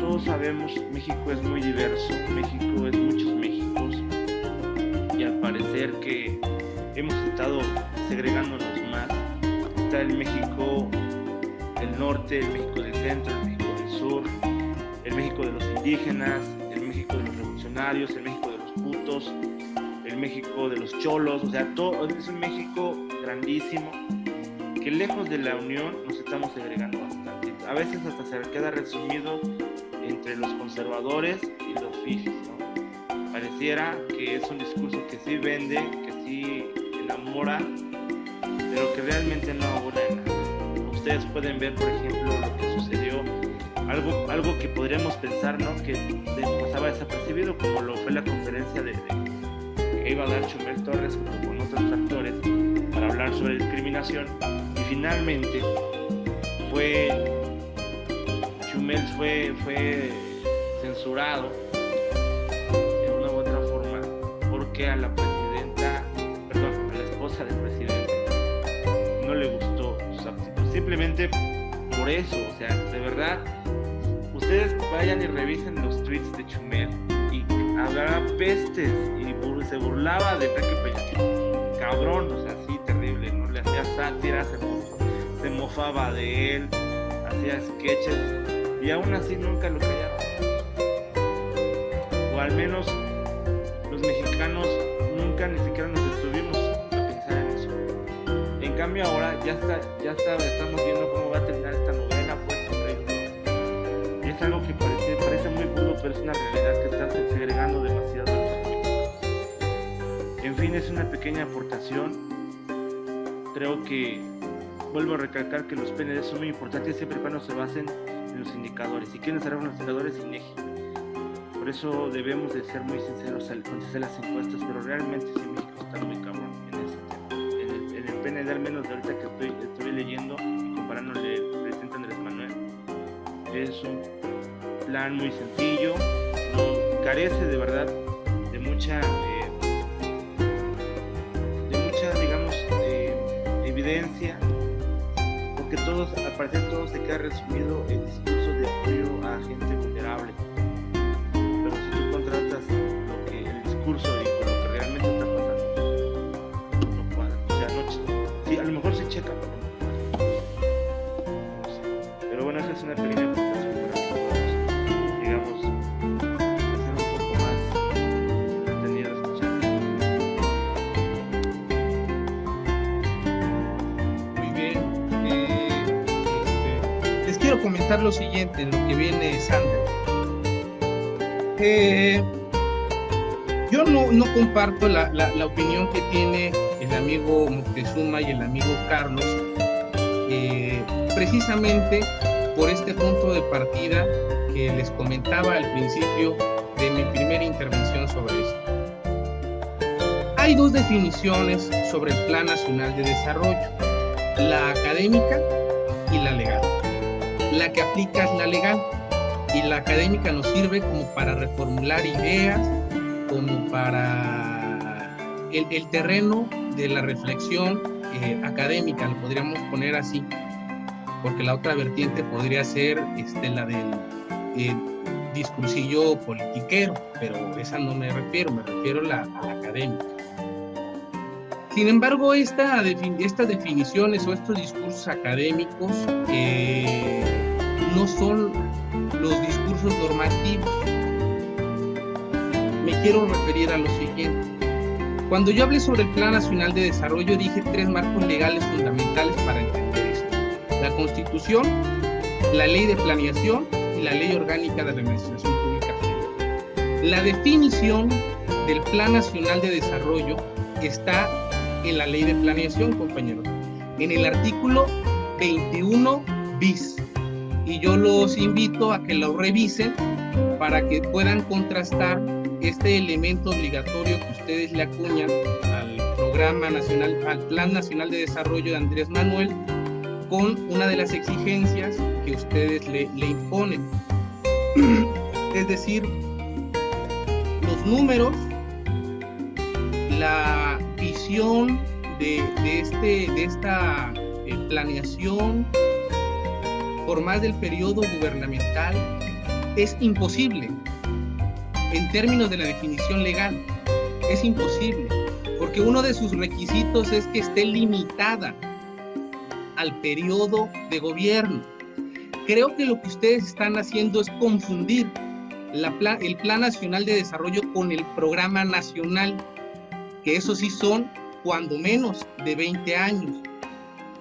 todos sabemos, México es muy diverso, México es muchos Méxicos, y al parecer que hemos estado segregándonos más. Está el México del norte, el México del centro, el México del sur, el México de los indígenas, el México de los revolucionarios, el México de los putos, el México de los cholos. O sea, todo es un México grandísimo que lejos de la unión nos estamos segregando bastante. A veces hasta se queda resumido entre los conservadores y los fifis, ¿no? Pareciera que es un discurso que sí vende, que sí enamora, pero que realmente no abona en nada. Ustedes pueden ver, por ejemplo, lo que sucedió, algo que podríamos pensar, ¿no? Que pasaba desapercibido, como lo fue la conferencia que iba a dar Chumel Torres junto con otros actores para hablar sobre discriminación, y finalmente Chumel fue censurado de una u otra forma porque a la esposa del presidente no le gustó sus actitudes. simplemente por eso, o sea, de verdad, ustedes vayan y revisen los tweets de Chumel y hablaba pestes y se burlaba de Enrique Peña Nieto, cabrón, o sea, así terrible, ¿no? Le hacía sátiras, se mofaba de él, hacía sketches y aún así nunca lo callaron, o al menos los mexicanos nunca ni siquiera nos detuvimos a pensar en eso. En cambio ahora estamos viendo cómo va a terminar esta novela, pues, y es algo que parece muy burdo, pero es una realidad que está segregando demasiado a los mexicanos. En fin, es una pequeña aportación. Creo que vuelvo a recalcar que los PND son muy importantes siempre y cuando se basen en los indicadores. Si quieren cerrar los indicadores, INEGI. Por eso debemos de ser muy sinceros al hacer las encuestas, pero realmente sí México está muy cabrón en ese tema. En el PND, al menos de ahorita que estoy leyendo y comparándole al presidente Andrés Manuel, es un plan muy sencillo, no carece de verdad de mucha digamos, evidencia, porque al parecer todo se queda resumido en discursos de apoyo a gente vulnerable. Pero si tú contrastas el discurso y con lo que realmente está pasando, no cuadra. O sea, sí, a lo mejor se checa, no sé. Pero bueno, esa es una pequeña aportación para que podamos, digamos, hacer un poco más entretenido escuchar. Muy bien. Les quiero comentar lo siguiente, en lo que viene Sandra. Yo no comparto la opinión que tiene el amigo Moctezuma y el amigo Carlos, precisamente por este punto de partida que les comentaba al principio de mi primera intervención sobre esto. Hay dos definiciones sobre el Plan Nacional de Desarrollo, la académica y la legal. La que aplica es la legal, y la académica nos sirve como para reformular ideas, como para el terreno de la reflexión académica, lo podríamos poner así, porque la otra vertiente podría ser la del discursillo politiquero, pero esa no me refiero a la académica. Sin embargo, estas definiciones o estos discursos académicos no son los discursos normativos. Me quiero referir a lo siguiente. Cuando yo hablé sobre el Plan Nacional de Desarrollo, dije 3 marcos legales fundamentales para entender esto: la Constitución, la Ley de Planeación y la Ley Orgánica de la Administración Pública Federal. La definición del Plan Nacional de Desarrollo está en la Ley de Planeación, compañeros, en el artículo 21 bis. Y yo los invito a que lo revisen para que puedan contrastar este elemento obligatorio que ustedes le acuñan al Programa Nacional, al Plan Nacional de Desarrollo de Andrés Manuel, con una de las exigencias que ustedes le imponen. Es decir, los números, la visión de esta planeación por más del periodo gubernamental es imposible. En términos de la definición legal, es imposible, porque uno de sus requisitos es que esté limitada al periodo de gobierno. Creo que lo que ustedes están haciendo es confundir el Plan Nacional de Desarrollo con el Programa Nacional, que eso sí son cuando menos de 20 años.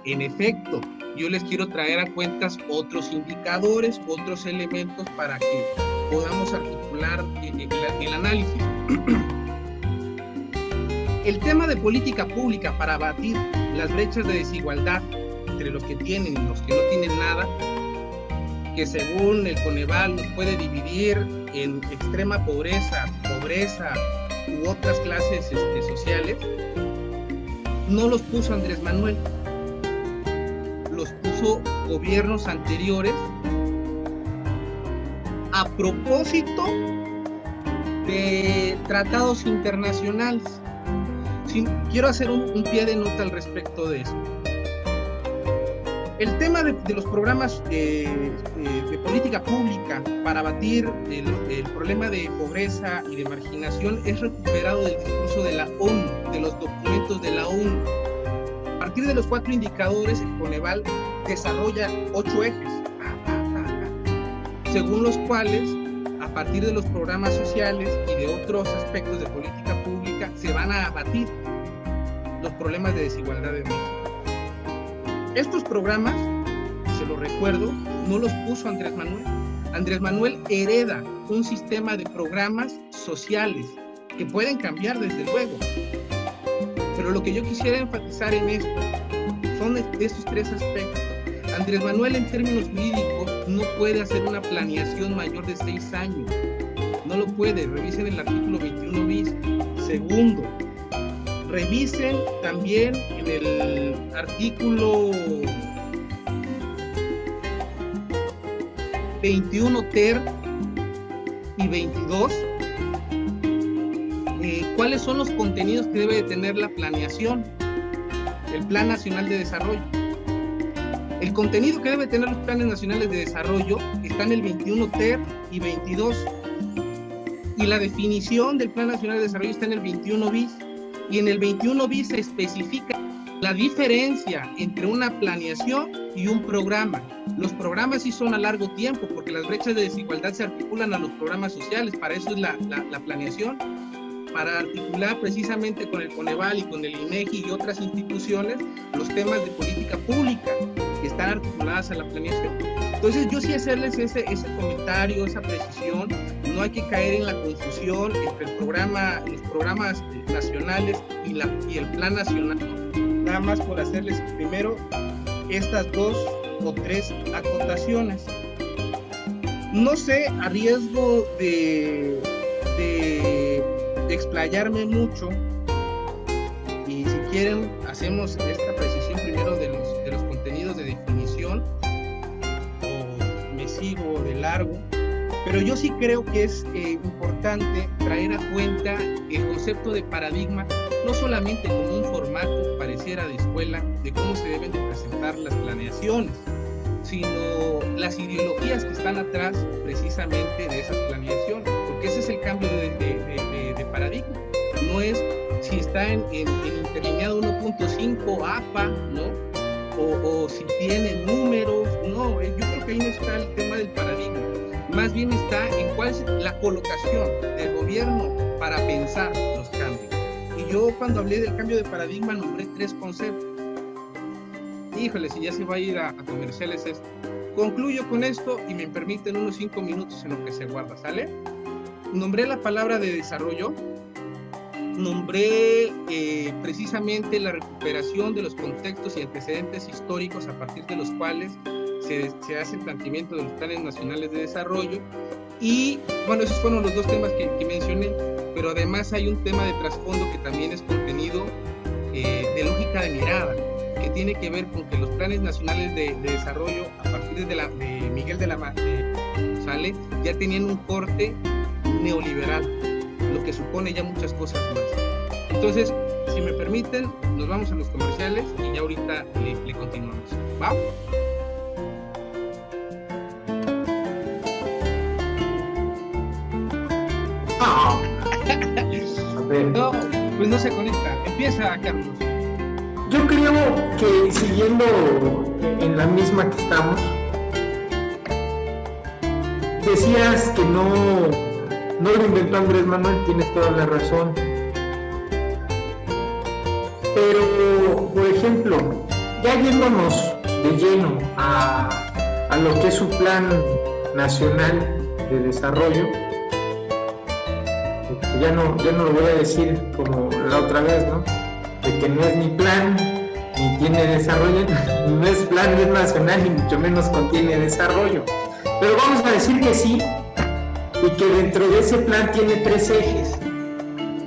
En efecto, yo les quiero traer a cuentas otros indicadores, otros elementos para que podamos articular el análisis. El tema de política pública para abatir las brechas de desigualdad entre los que tienen y los que no tienen nada, que según el Coneval nos puede dividir en extrema pobreza u otras clases sociales, no los puso Andrés Manuel, los puso gobiernos anteriores a propósito de tratados internacionales. Quiero hacer un pie de nota al respecto de eso. El tema de los programas de política pública para abatir el problema de pobreza y de marginación es recuperado del discurso de la ONU, de los documentos de la ONU. A partir de los 4 indicadores, el Coneval desarrolla 8 ejes, según los cuales, a partir de los programas sociales y de otros aspectos de política pública, se van a abatir los problemas de desigualdad en México. Estos programas, se los recuerdo, no los puso Andrés Manuel. Andrés Manuel hereda un sistema de programas sociales que pueden cambiar desde luego. Pero lo que yo quisiera enfatizar en esto son estos 3 aspectos. Andrés Manuel, en términos jurídicos, no puede hacer una planeación mayor de 6 años. No lo puede. Revisen el artículo 21 bis. Segundo, revisen también en el artículo 21 ter y 22 cuáles son los contenidos que debe de tener la planeación, el Plan Nacional de Desarrollo. El contenido que debe tener los planes nacionales de desarrollo está en el 21 ter y 22, y la definición del Plan Nacional de Desarrollo está en el 21 bis. Y en el 21 bis se especifica la diferencia entre una planeación y un programa. Los programas sí son a largo tiempo, porque las brechas de desigualdad se articulan a los programas sociales. Para eso es la planeación, para articular precisamente con el Coneval y con el INEGI y otras instituciones los temas de política pública que están articuladas a la planeación. Entonces yo sí hacerles ese comentario, esa precisión. No hay que caer en la confusión entre los programas nacionales y el plan nacional. Nada más por hacerles primero estas 2 o 3 acotaciones. No sé, a riesgo de explayarme mucho, y si quieren hacemos esta precisión primero de los contenidos de definición, o me sigo de largo. Pero yo sí creo que es importante traer a cuenta el concepto de paradigma, no solamente como un formato pareciera de escuela de cómo se deben de presentar las planeaciones, sino las ideologías que están atrás precisamente de esas planeaciones, porque ese es el cambio de paradigma. No es si está en interlineado 1.5 APA, ¿no? O si tiene números, no, yo creo que ahí no está el tema del paradigma. Más bien está en cuál es la colocación del gobierno para pensar los cambios. Y yo cuando hablé del cambio de paradigma nombré 3 conceptos. Híjole, si ya se va a ir a comerciales esto. Concluyo con esto y me permiten unos 5 minutos en lo que se guarda, ¿sale? Nombré la palabra de desarrollo, nombré precisamente la recuperación de los contextos y antecedentes históricos a partir de los cuales se hace el planteamiento de los planes nacionales de desarrollo, y bueno, esos fueron los 2 temas que mencioné, pero además hay un tema de trasfondo que también es contenido de lógica de mirada, que tiene que ver con que los planes nacionales de desarrollo a partir de Miguel de la Sale ya tenían un corte neoliberal, lo que supone ya muchas cosas más. Entonces, si me permiten, nos vamos a los comerciales y ya ahorita le continuamos. ¿Va? No, pues no se conecta. Empieza, Carlos. Yo creo que siguiendo en la misma que estamos, decías que no lo inventó Andrés Manuel, tienes toda la razón. Pero, por ejemplo, ya yéndonos de lleno a lo que es su plan nacional de desarrollo, ya no lo voy a decir como la otra vez, ¿no? De que no es ni plan, ni tiene desarrollo, no es plan, no es nacional, ni mucho menos contiene desarrollo. Pero vamos a decir que sí, y que dentro de ese plan tiene 3 ejes.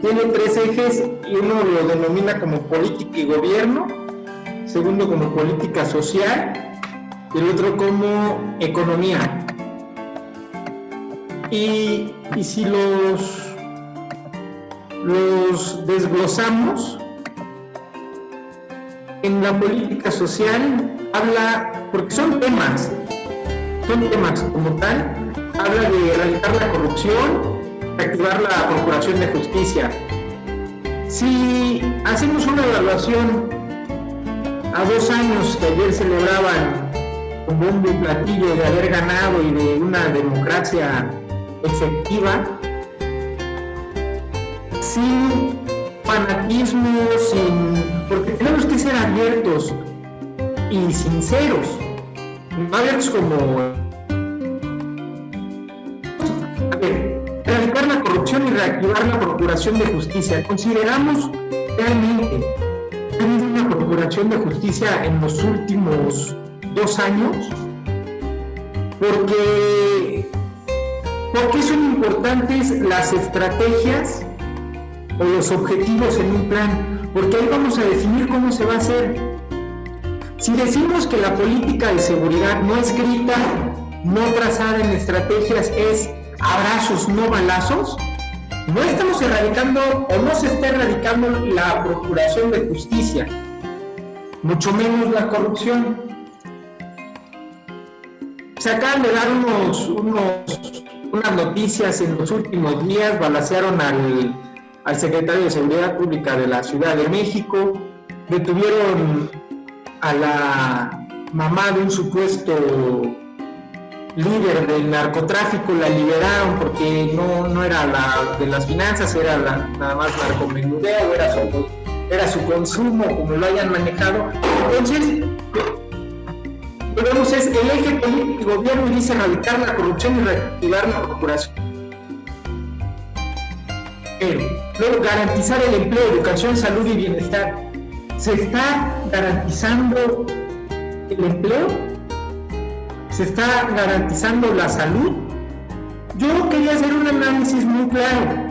Tiene 3 ejes y uno lo denomina como política y gobierno, segundo como política social y el otro como economía. Y si los desglosamos, en la política social habla, porque son temas como tal, habla de erradicar la corrupción, reactivar la procuración de justicia. Si hacemos una evaluación a 2 años que ayer celebraban con bombo y platillo de haber ganado y de una democracia efectiva, sin fanatismo, porque tenemos que ser abiertos y sinceros, no abiertos como erradicar la corrupción y reactivar la procuración de justicia. Consideramos realmente que ha habido una procuración de justicia en los últimos 2 años, porque son importantes las estrategias o los objetivos en un plan, porque ahí vamos a definir cómo se va a hacer. Si decimos que la política de seguridad no escrita, no trazada en estrategias, es abrazos, no balazos, no estamos erradicando o no se está erradicando la procuración de justicia, mucho menos la corrupción. Se acaban de dar unas noticias en los últimos días. Balacearon al secretario de Seguridad Pública de la Ciudad de México, detuvieron a la mamá de un supuesto líder del narcotráfico, la liberaron porque no era la de las finanzas, era nada más narcomenudeo, era su consumo, como lo hayan manejado. Entonces, vemos, es el eje político y gobierno dice erradicar la corrupción y reactivar la procuración. Luego, garantizar el empleo, educación, salud y bienestar. ¿Se está garantizando el empleo? ¿Se está garantizando la salud? Yo quería hacer un análisis muy claro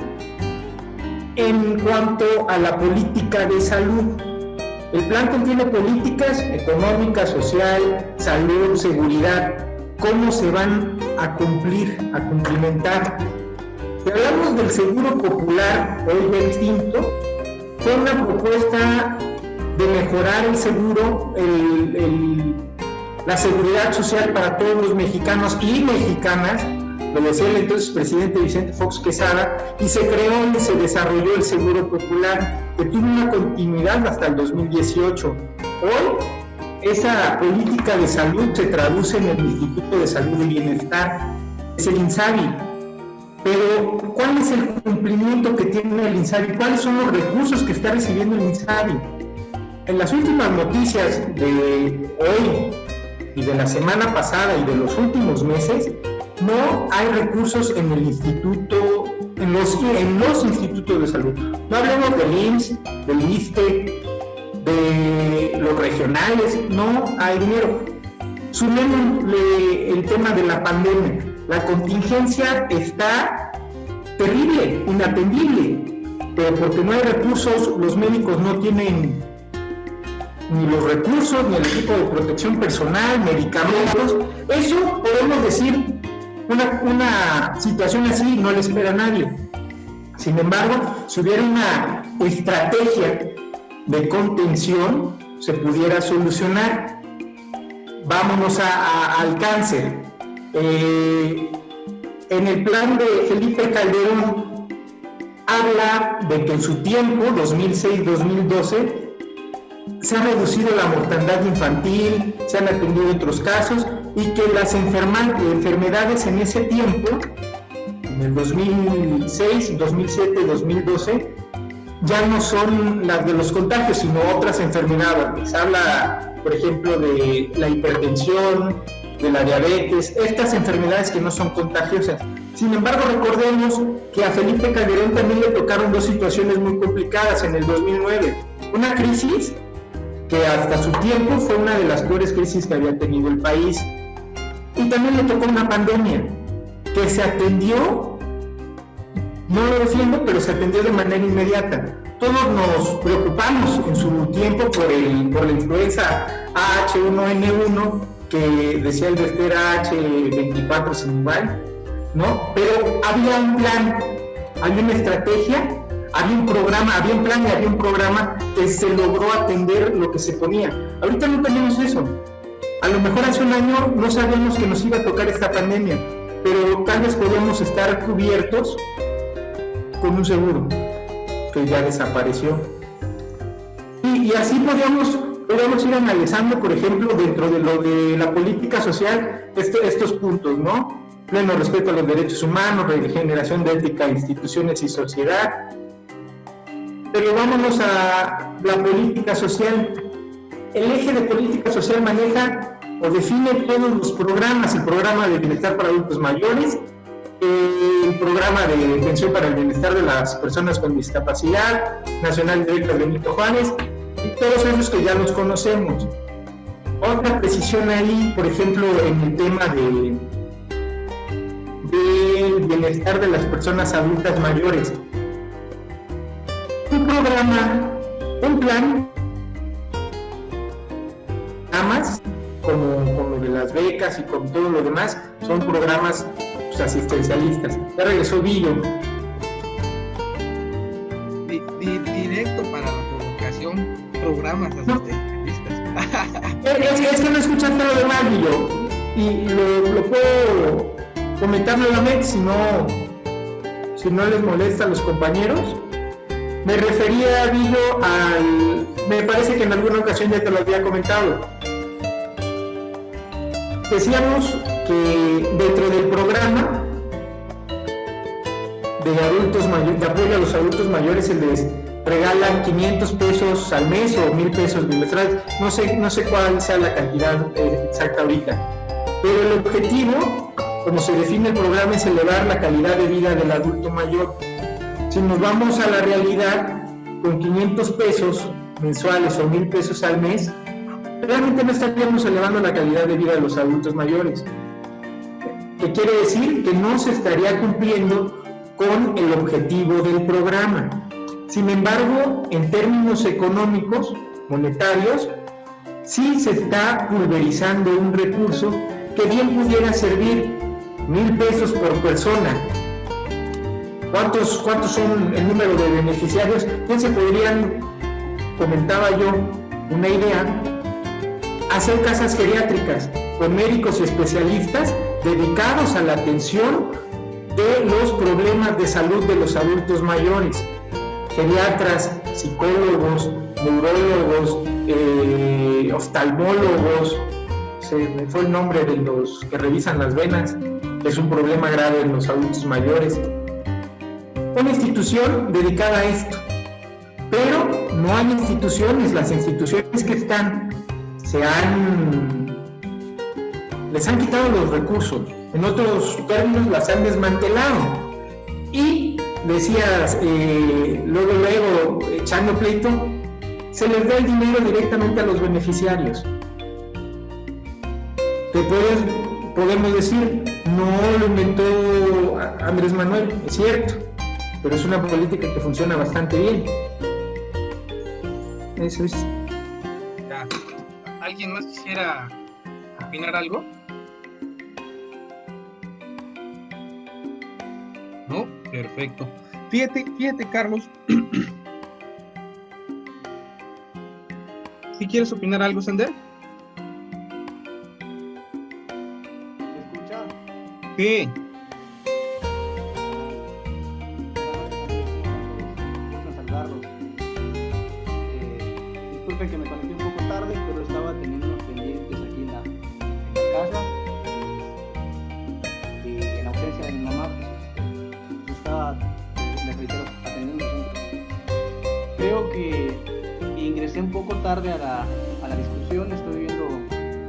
en cuanto a la política de salud. El plan contiene políticas económicas, social, salud, seguridad. ¿Cómo se van a cumplimentar? Si hablamos del seguro popular, hoy ya extinto, fue una propuesta de mejorar el seguro, la seguridad social para todos los mexicanos y mexicanas, lo decía el entonces presidente Vicente Fox Quesada, y se creó y se desarrolló el Seguro Popular, que tuvo una continuidad hasta el 2018. Hoy, esa política de salud se traduce en el Instituto de Salud y Bienestar, es el INSABI. Pero, ¿cuál es el cumplimiento que tiene el INSABI? ¿Cuáles son los recursos que está recibiendo el INSABI? En las últimas noticias de hoy y de la semana pasada y de los últimos meses, no hay recursos en el instituto, en los institutos de salud. No hablemos del IMSS, del ISSSTE, de los regionales, no hay dinero. Sumémosle el tema de la pandemia. La contingencia está terrible, inatendible, pero porque no hay recursos, los médicos no tienen ni los recursos, ni el equipo de protección personal, medicamentos. Eso podemos decir, una situación así no le espera a nadie. Sin embargo, si hubiera una estrategia de contención, se pudiera solucionar. Vámonos al cáncer. En el plan de Felipe Calderón habla de que en su tiempo, 2006-2012, se ha reducido la mortandad infantil, se han atendido otros casos y que las enfermedades en ese tiempo, en el 2006, 2007, 2012, ya no son las de los contagios, sino otras enfermedades. Se habla, por ejemplo, de la hipertensión, de la diabetes, estas enfermedades que no son contagiosas. Sin embargo, recordemos que a Felipe Calderón también le tocaron 2 situaciones muy complicadas en el 2009. Una crisis que hasta su tiempo fue una de las peores crisis que había tenido el país. Y también le tocó una pandemia que se atendió, no lo defiendo, pero se atendió de manera inmediata. Todos nos preocupamos en su tiempo por la influenza H1N1, que decía el vector H24 sin igual, ¿no? Pero había un plan, había una estrategia, había un programa, había un plan y había un programa que se logró atender lo que se ponía. Ahorita no tenemos eso. A lo mejor hace un año no sabíamos que nos iba a tocar esta pandemia, pero tal vez podemos estar cubiertos con un seguro que ya desapareció. Y así podríamos ir analizando, por ejemplo, dentro de lo de la política social, estos puntos, ¿no? Pleno respeto a los derechos humanos, regeneración de ética, instituciones y sociedad. Pero vámonos a la política social. El eje de política social maneja o define todos los programas: el programa de bienestar para adultos mayores, el programa de pensión para el bienestar de las personas con discapacidad, Nacional de Becas Benito Juárez, y todos esos que ya los conocemos. Otra precisión ahí, por ejemplo, en el tema del bienestar de las personas adultas mayores. Un programa, un plan, programas como lo de las becas y con todo lo demás, son programas asistencialistas. Ya regresó Villo. Directo para la provocación, programas asistencialistas. Es que no escuchaste lo demás, Villo, y lo puedo comentar nuevamente si no les molesta a los compañeros. Me refería, Villo, me parece que en alguna ocasión ya te lo había comentado. Decíamos que dentro del programa de apoyo a los adultos mayores se les regalan 500 pesos al mes o 1,000 pesos bimestrales, no sé cuál sea la cantidad exacta ahorita, pero el objetivo, como se define el programa, es elevar la calidad de vida del adulto mayor. Si nos vamos a la realidad, con 500 pesos mensuales o 1,000 pesos al mes, realmente no estaríamos elevando la calidad de vida de los adultos mayores. ¿Qué quiere decir? Que no se estaría cumpliendo con el objetivo del programa. Sin embargo, en términos económicos, monetarios, sí se está pulverizando un recurso que bien pudiera servir 1,000 pesos por persona. ¿Cuántos son el número de beneficiarios? ¿Quién se podrían, comentaba yo, una idea, hacer casas geriátricas con médicos y especialistas dedicados a la atención de los problemas de salud de los adultos mayores? Geriatras, psicólogos, neurólogos, oftalmólogos, se me fue el nombre de los que revisan las venas, que es un problema grave en los adultos mayores. Una institución dedicada a esto, pero no hay instituciones. Las instituciones que están les han quitado los recursos, en otros términos las han desmantelado, y decías, luego echando pleito, se les da el dinero directamente a los beneficiarios. Podemos decir, no lo inventó Andrés Manuel, es cierto, pero es una política que funciona bastante bien. Eso es. ¿Alguien más quisiera opinar algo? ¿No? Perfecto. Fíjate, Carlos. ¿Sí quieres opinar algo, Sander? ¿Me escucha? Sí. Saludarlos. Disculpen que me conecté un poco tarde, pero estaba teniendo unos pendientes aquí en la casa. Y en ausencia de mi mamá, pues estaba, les reitero, atendiendo un centro. Creo que ingresé un poco tarde a la discusión. Estoy viendo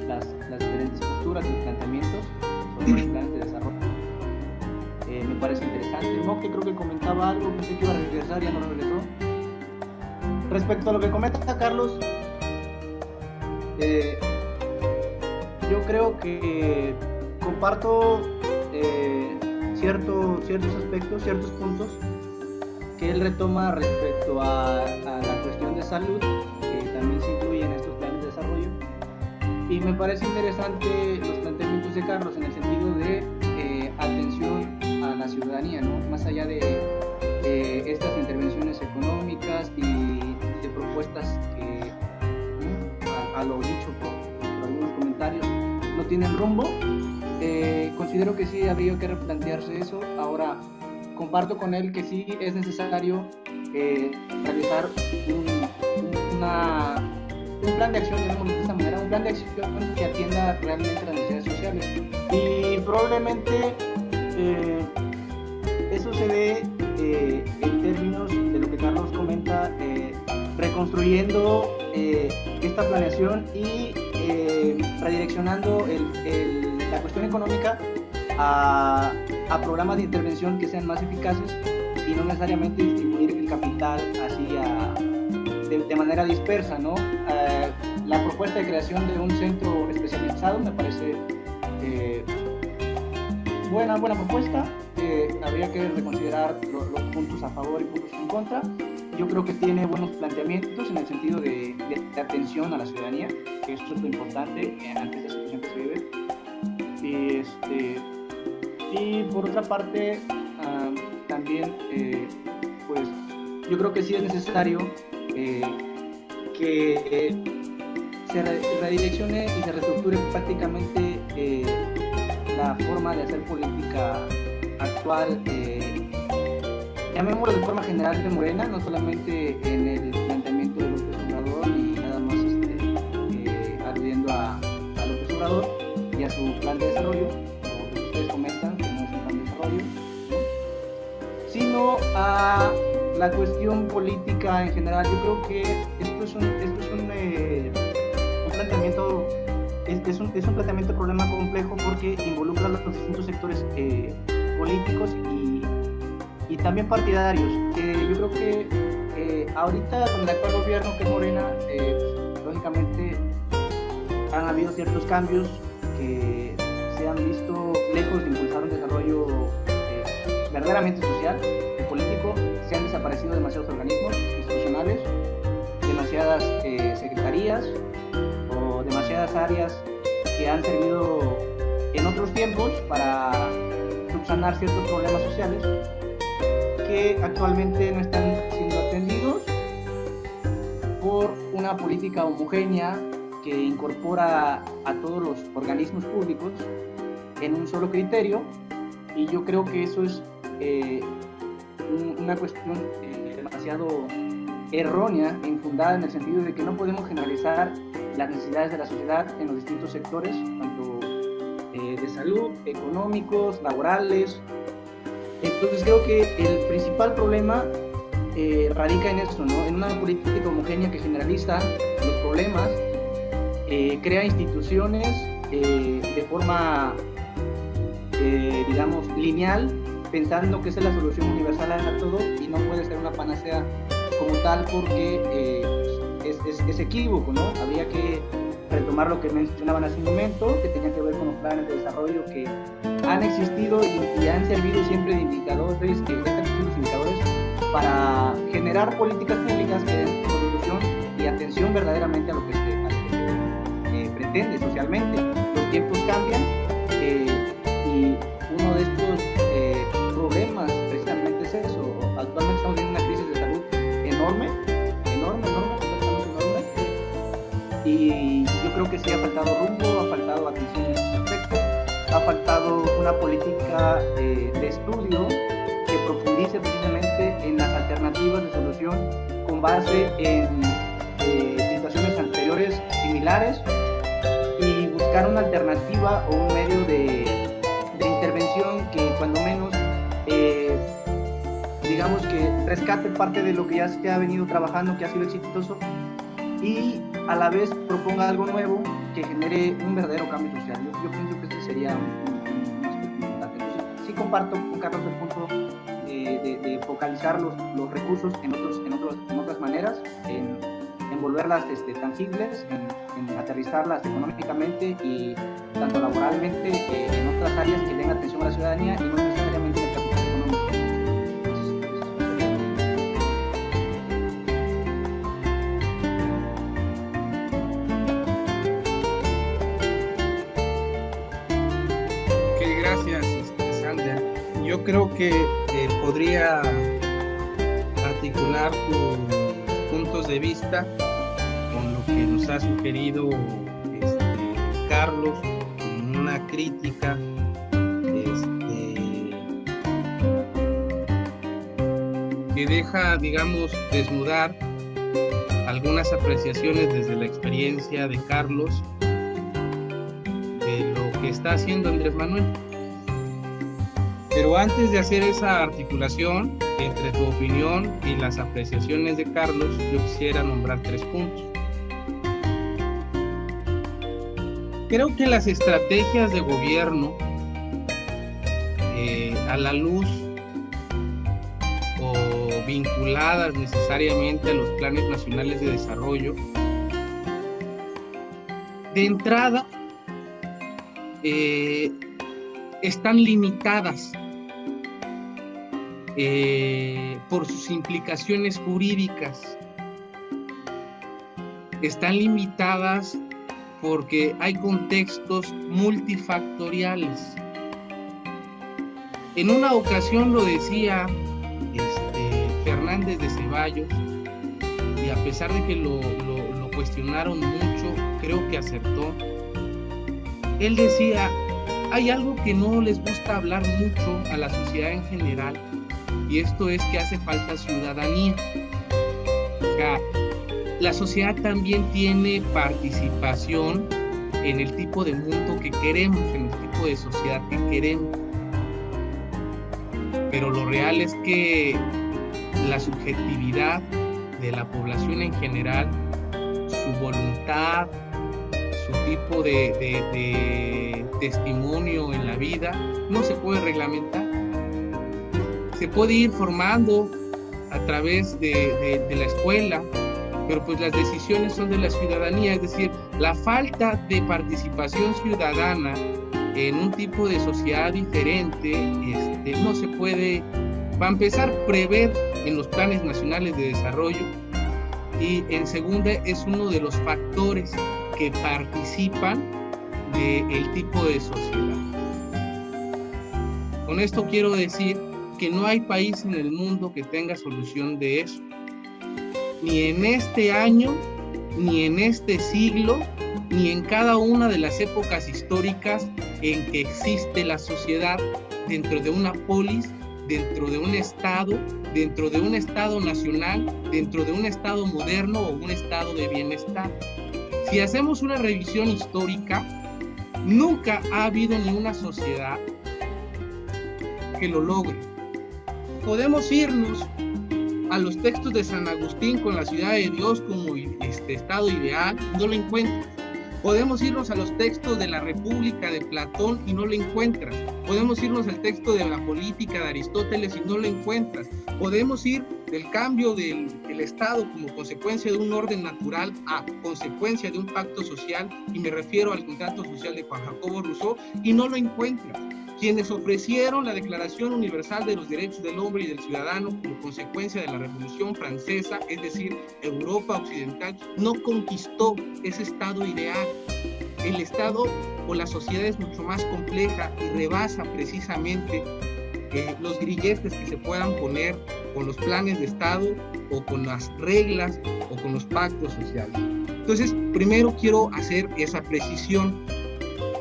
las diferentes posturas y planteamientos sobre los planes de desarrollo. Me parece interesante. Moque creo que comentaba algo, pensé que iba a regresar, ya no regresó. Respecto a lo que comenta Carlos, yo creo que comparto ciertos aspectos, ciertos puntos que él retoma respecto a la cuestión de salud, que también se incluye en estos planes de desarrollo. Y me parece interesante los planteamientos de Carlos en el sentido de atención a la ciudadanía, ¿no? Más allá de estas intervenciones económicas y de propuestas que, a lo dicho por algunos comentarios, universitarios no tienen rumbo. Considero que sí habría que replantearse eso. Ahora, comparto con él que sí es necesario realizar un plan de acción, llamémoslo de esta manera, un plan de acción que atienda realmente las necesidades sociales. Y probablemente eso se dé en términos de lo que Carlos comenta, reconstruyendo esta planeación y redireccionando la cuestión económica a programas de intervención que sean más eficaces y no necesariamente distribuir el capital así de manera dispersa, ¿no? La propuesta de creación de un centro especializado me parece buena propuesta. Habría que reconsiderar los puntos a favor y puntos en contra. Yo creo que tiene buenos planteamientos en el sentido de atención a la ciudadanía, que eso es lo importante ante esta situación que se vive. Y por otra parte, también, pues yo creo que sí es necesario que se redireccione y se reestructure prácticamente la forma de hacer política actual, llamémoslo de forma general de Morena, no solamente en el planteamiento de López Obrador y nada más aludiendo a López Obrador y a su plan de desarrollo, o lo que ustedes comentan, que no es un plan de desarrollo, ¿no? Sino a la cuestión política en general. Yo creo que esto es un planteamiento, es un planteamiento de problema complejo porque involucra a los distintos sectores políticos y también partidarios. Yo creo que ahorita con el actual gobierno que es Morena, lógicamente han habido ciertos cambios que se han visto lejos de impulsar un desarrollo verdaderamente social y político. Se han desaparecido demasiados organismos institucionales, demasiadas secretarías o demasiadas áreas que han servido en otros tiempos para subsanar ciertos problemas sociales que actualmente no están siendo atendidos por una política homogénea que incorpora a todos los organismos públicos en un solo criterio. Y yo creo que eso es una cuestión demasiado errónea e infundada, en el sentido de que no podemos generalizar las necesidades de la sociedad en los distintos sectores, tanto de salud, económicos, laborales. Entonces creo que el principal problema radica en esto, ¿no? En una política homogénea que generaliza los problemas, crea instituciones de forma, digamos, lineal, pensando que esa es la solución universal a todo, y no puede ser una panacea como tal porque es equívoco, ¿no? Habría que retomar lo que mencionaban hace un momento, que tenía que ver con los planes de desarrollo que han existido y han servido siempre de indicadores, para generar políticas públicas que den solución y atención verdaderamente a lo que se pretende socialmente. Los tiempos cambian y uno de estos problemas precisamente es eso. Actualmente estamos viendo una crisis de salud enorme, y yo creo que sí ha faltado rumbo, ha faltado atención en ese aspecto, ha faltado una política de estudio que profundice precisamente en las alternativas de solución con base en situaciones anteriores similares, y buscar una alternativa o un medio de intervención que cuando menos digamos que rescate parte de lo que ya se ha venido trabajando, que ha sido exitoso, y a la vez proponga algo nuevo que genere un verdadero cambio social. Yo pienso que este sería un aspecto importante. Entonces, sí comparto con Carlos el punto de focalizar los recursos en otras maneras, en volverlas tangibles, en aterrizarlas económicamente y tanto laboralmente en otras áreas que den atención a la ciudadanía y no necesariamente en el capital económico. Yo creo que podría articular tus puntos de vista con lo que nos ha sugerido Carlos con una crítica que deja, digamos, desnudar algunas apreciaciones desde la experiencia de Carlos de lo que está haciendo Andrés Manuel. Pero antes de hacer esa articulación entre tu opinión y las apreciaciones de Carlos, yo quisiera nombrar 3 puntos. Creo que las estrategias de gobierno, a la luz o vinculadas necesariamente a los planes nacionales de desarrollo, de entrada están limitadas por sus implicaciones jurídicas, están limitadas porque hay contextos multifactoriales. En una ocasión lo decía Fernández de Ceballos, y a pesar de que lo cuestionaron mucho, creo que acertó. Él decía, hay algo que no les gusta hablar mucho a la sociedad en general, y esto es que hace falta ciudadanía. O sea, la sociedad también tiene participación en el tipo de mundo que queremos, en el tipo de sociedad que queremos. Pero lo real es que la subjetividad de la población en general, su voluntad, su tipo de testimonio en la vida, no se puede reglamentar. Se puede ir formando a través de la escuela, pero pues las decisiones son de la ciudadanía, es decir, la falta de participación ciudadana en un tipo de sociedad diferente no se puede, va a empezar, prever en los planes nacionales de desarrollo, y en segunda es uno de los factores que participan del tipo de sociedad. Con esto quiero decir que no hay país en el mundo que tenga solución de eso, ni en este año, ni en este siglo, ni en cada una de las épocas históricas en que existe la sociedad dentro de una polis, dentro de un estado nacional, dentro de un estado moderno o un estado de bienestar. Si hacemos una revisión histórica, nunca ha habido ni una sociedad que lo logre. Podemos irnos a los textos de San Agustín con la ciudad de Dios como estado ideal, no lo encuentras. Podemos irnos a los textos de la República de Platón y no lo encuentras. Podemos irnos al texto de la política de Aristóteles y no lo encuentras. Podemos ir del cambio del Estado como consecuencia de un orden natural a consecuencia de un pacto social, y me refiero al contrato social de Juan Jacobo Rousseau, y no lo encuentras. Quienes ofrecieron la Declaración Universal de los Derechos del Hombre y del Ciudadano como consecuencia de la Revolución Francesa, es decir, Europa Occidental, no conquistó ese estado ideal. El estado o la sociedad es mucho más compleja y rebasa precisamente los grilletes que se puedan poner con los planes de estado o con las reglas o con los pactos sociales. Entonces, primero quiero hacer esa precisión.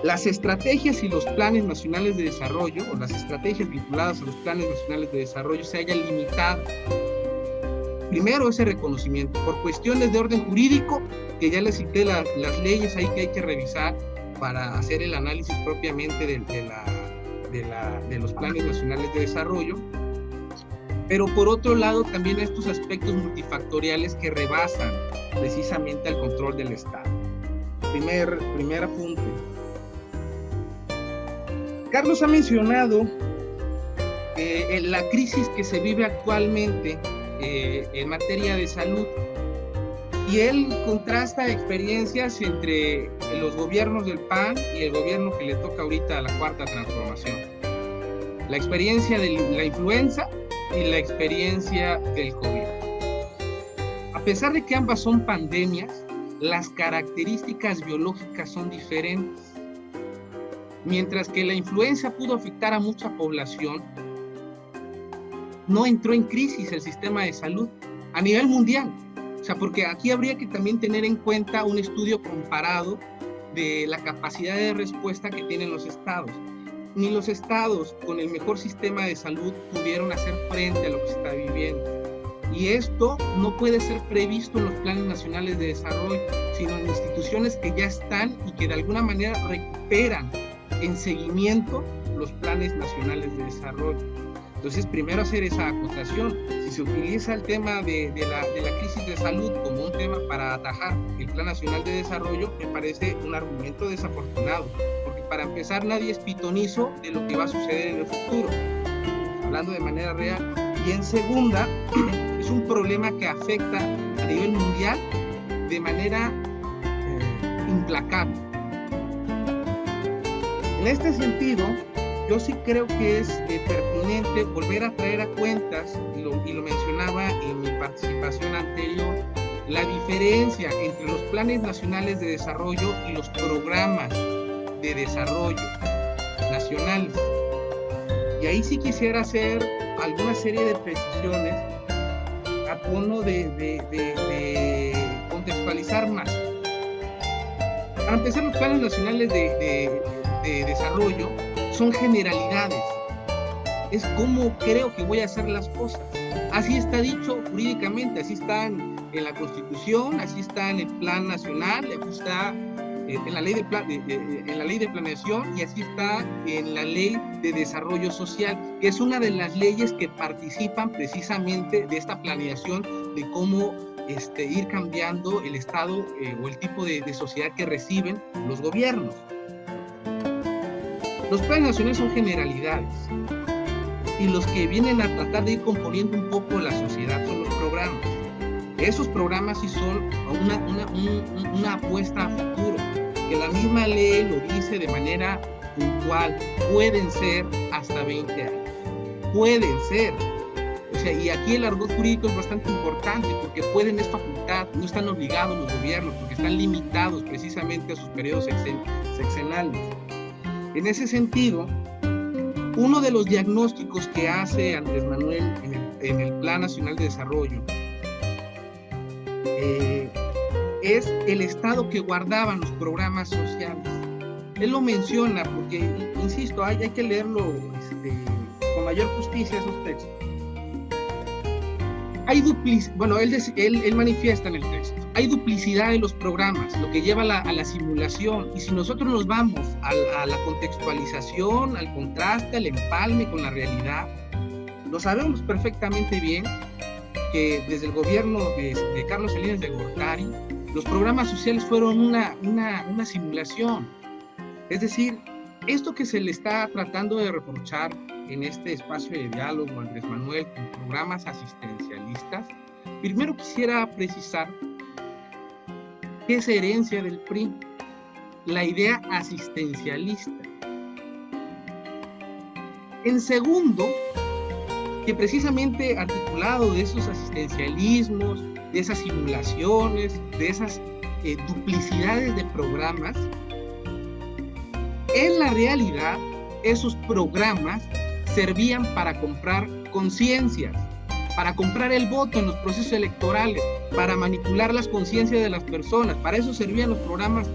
Las estrategias y los planes nacionales de desarrollo, o las estrategias vinculadas a los planes nacionales de desarrollo, se hayan limitado. Primero, ese reconocimiento por cuestiones de orden jurídico, que ya les cité las leyes ahí que hay que revisar para hacer el análisis propiamente de los planes nacionales de desarrollo. Pero por otro lado, también estos aspectos multifactoriales que rebasan precisamente al control del Estado. Primer apunte. Carlos ha mencionado la crisis que se vive actualmente en materia de salud, y él contrasta experiencias entre los gobiernos del PAN y el gobierno que le toca ahorita a la Cuarta Transformación. La experiencia de la influenza y la experiencia del COVID. A pesar de que ambas son pandemias, las características biológicas son diferentes. Mientras que la influenza pudo afectar a mucha población, no entró en crisis el sistema de salud a nivel mundial. O sea, porque aquí habría que también tener en cuenta un estudio comparado de la capacidad de respuesta que tienen los estados. Ni los estados con el mejor sistema de salud pudieron hacer frente a lo que se está viviendo. Y esto no puede ser previsto en los planes nacionales de desarrollo, sino en instituciones que ya están y que de alguna manera recuperan en seguimiento los planes nacionales de desarrollo. Entonces, primero hacer esa acotación. Si se utiliza el tema de la crisis de salud como un tema para atajar el Plan Nacional de Desarrollo, me parece un argumento desafortunado, porque para empezar nadie es pitonizo de lo que va a suceder en el futuro, hablando de manera real. Y en segunda, es un problema que afecta a nivel mundial de manera implacable. En este sentido, yo sí creo que es pertinente volver a traer a cuentas, y lo mencionaba en mi participación anterior, la diferencia entre los planes nacionales de desarrollo y los programas de desarrollo nacionales. Y ahí sí quisiera hacer alguna serie de precisiones a tono de contextualizar más. Para empezar, los planes nacionales de desarrollo son generalidades. Es como creo que voy a hacer las cosas. Así está dicho jurídicamente, así está en la Constitución, así está en el Plan Nacional, así está en la ley de planeación y así está en la ley de desarrollo social, que es una de las leyes que participan precisamente de esta planeación de cómo ir cambiando el estado o el tipo de sociedad que reciben los gobiernos. Los planes nacionales son generalidades y los que vienen a tratar de ir componiendo un poco la sociedad son los programas. Esos programas sí son una apuesta a futuro, que la misma ley lo dice de manera puntual, pueden ser hasta 20 años, pueden ser. O sea, y aquí el argot jurídico es bastante importante, porque pueden es facultad, no están obligados los gobiernos, porque están limitados precisamente a sus periodos sexenales. En ese sentido, uno de los diagnósticos que hace Andrés Manuel en el Plan Nacional de Desarrollo es el estado que guardaban los programas sociales. Él lo menciona porque, insisto, hay que leerlo con mayor justicia esos textos. Hay él manifiesta en el texto, hay duplicidad de los programas, lo que lleva a la simulación, y si nosotros nos vamos a la contextualización, al contraste, al empalme con la realidad, lo sabemos perfectamente bien que desde el gobierno de Carlos Salinas de Gortari, los programas sociales fueron una simulación. Es decir, esto que se le está tratando de reprochar en este espacio de diálogo a Andrés Manuel con programas asistencialistas, primero quisiera precisar que es herencia del PRI, la idea asistencialista. En segundo, que precisamente articulado de esos asistencialismos, de esas simulaciones, de esas duplicidades de programas, en la realidad esos programas servían para comprar conciencias, para comprar el voto en los procesos electorales, para manipular las conciencias de las personas. Para eso servían los programas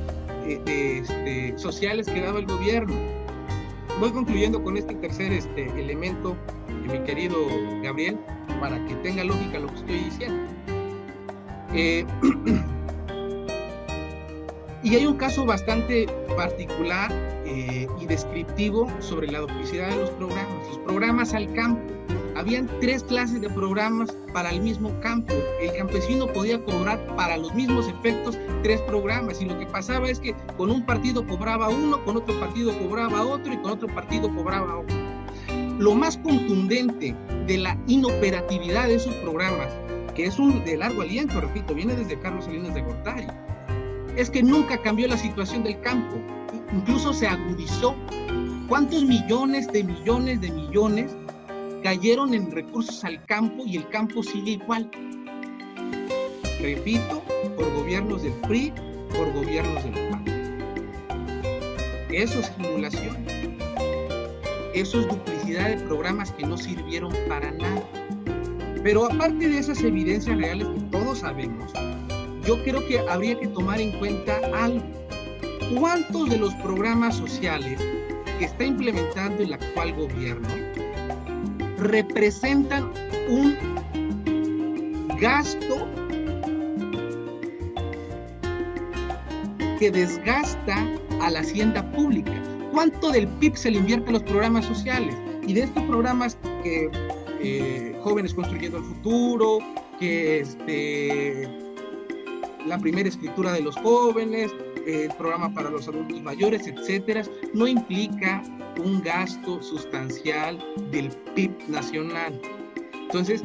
sociales que daba el gobierno. Voy concluyendo con este tercer elemento, mi querido Gabriel, para que tenga lógica lo que estoy diciendo. Y hay un caso bastante particular y descriptivo sobre la duplicidad de los programas. Los programas al campo. Habían 3 clases de programas para el mismo campo. El campesino podía cobrar para los mismos efectos 3 programas, y lo que pasaba es que con un partido cobraba uno, con otro partido cobraba otro y con otro partido cobraba otro. Lo más contundente de la inoperatividad de esos programas, que es de largo aliento, repito, viene desde Carlos Salinas de Gortari, es que nunca cambió la situación del campo, incluso se agudizó. ¿Cuántos millones de millones cayeron en recursos al campo y el campo sigue igual? Repito, por gobiernos del PRI, por gobiernos del PAN. Eso es simulación. Eso es duplicidad de programas que no sirvieron para nada. Pero aparte de esas evidencias reales que todos sabemos, yo creo que habría que tomar en cuenta algo. ¿cuántos de los programas sociales que está implementando el actual gobierno representan un gasto que desgasta a la hacienda pública? ¿Cuánto del PIB se le invierte a los programas sociales? Y de estos programas que Jóvenes Construyendo el Futuro, que la primera escritura de los jóvenes, el programa para los adultos mayores, etcétera, no implica un gasto sustancial del PIB nacional. Entonces,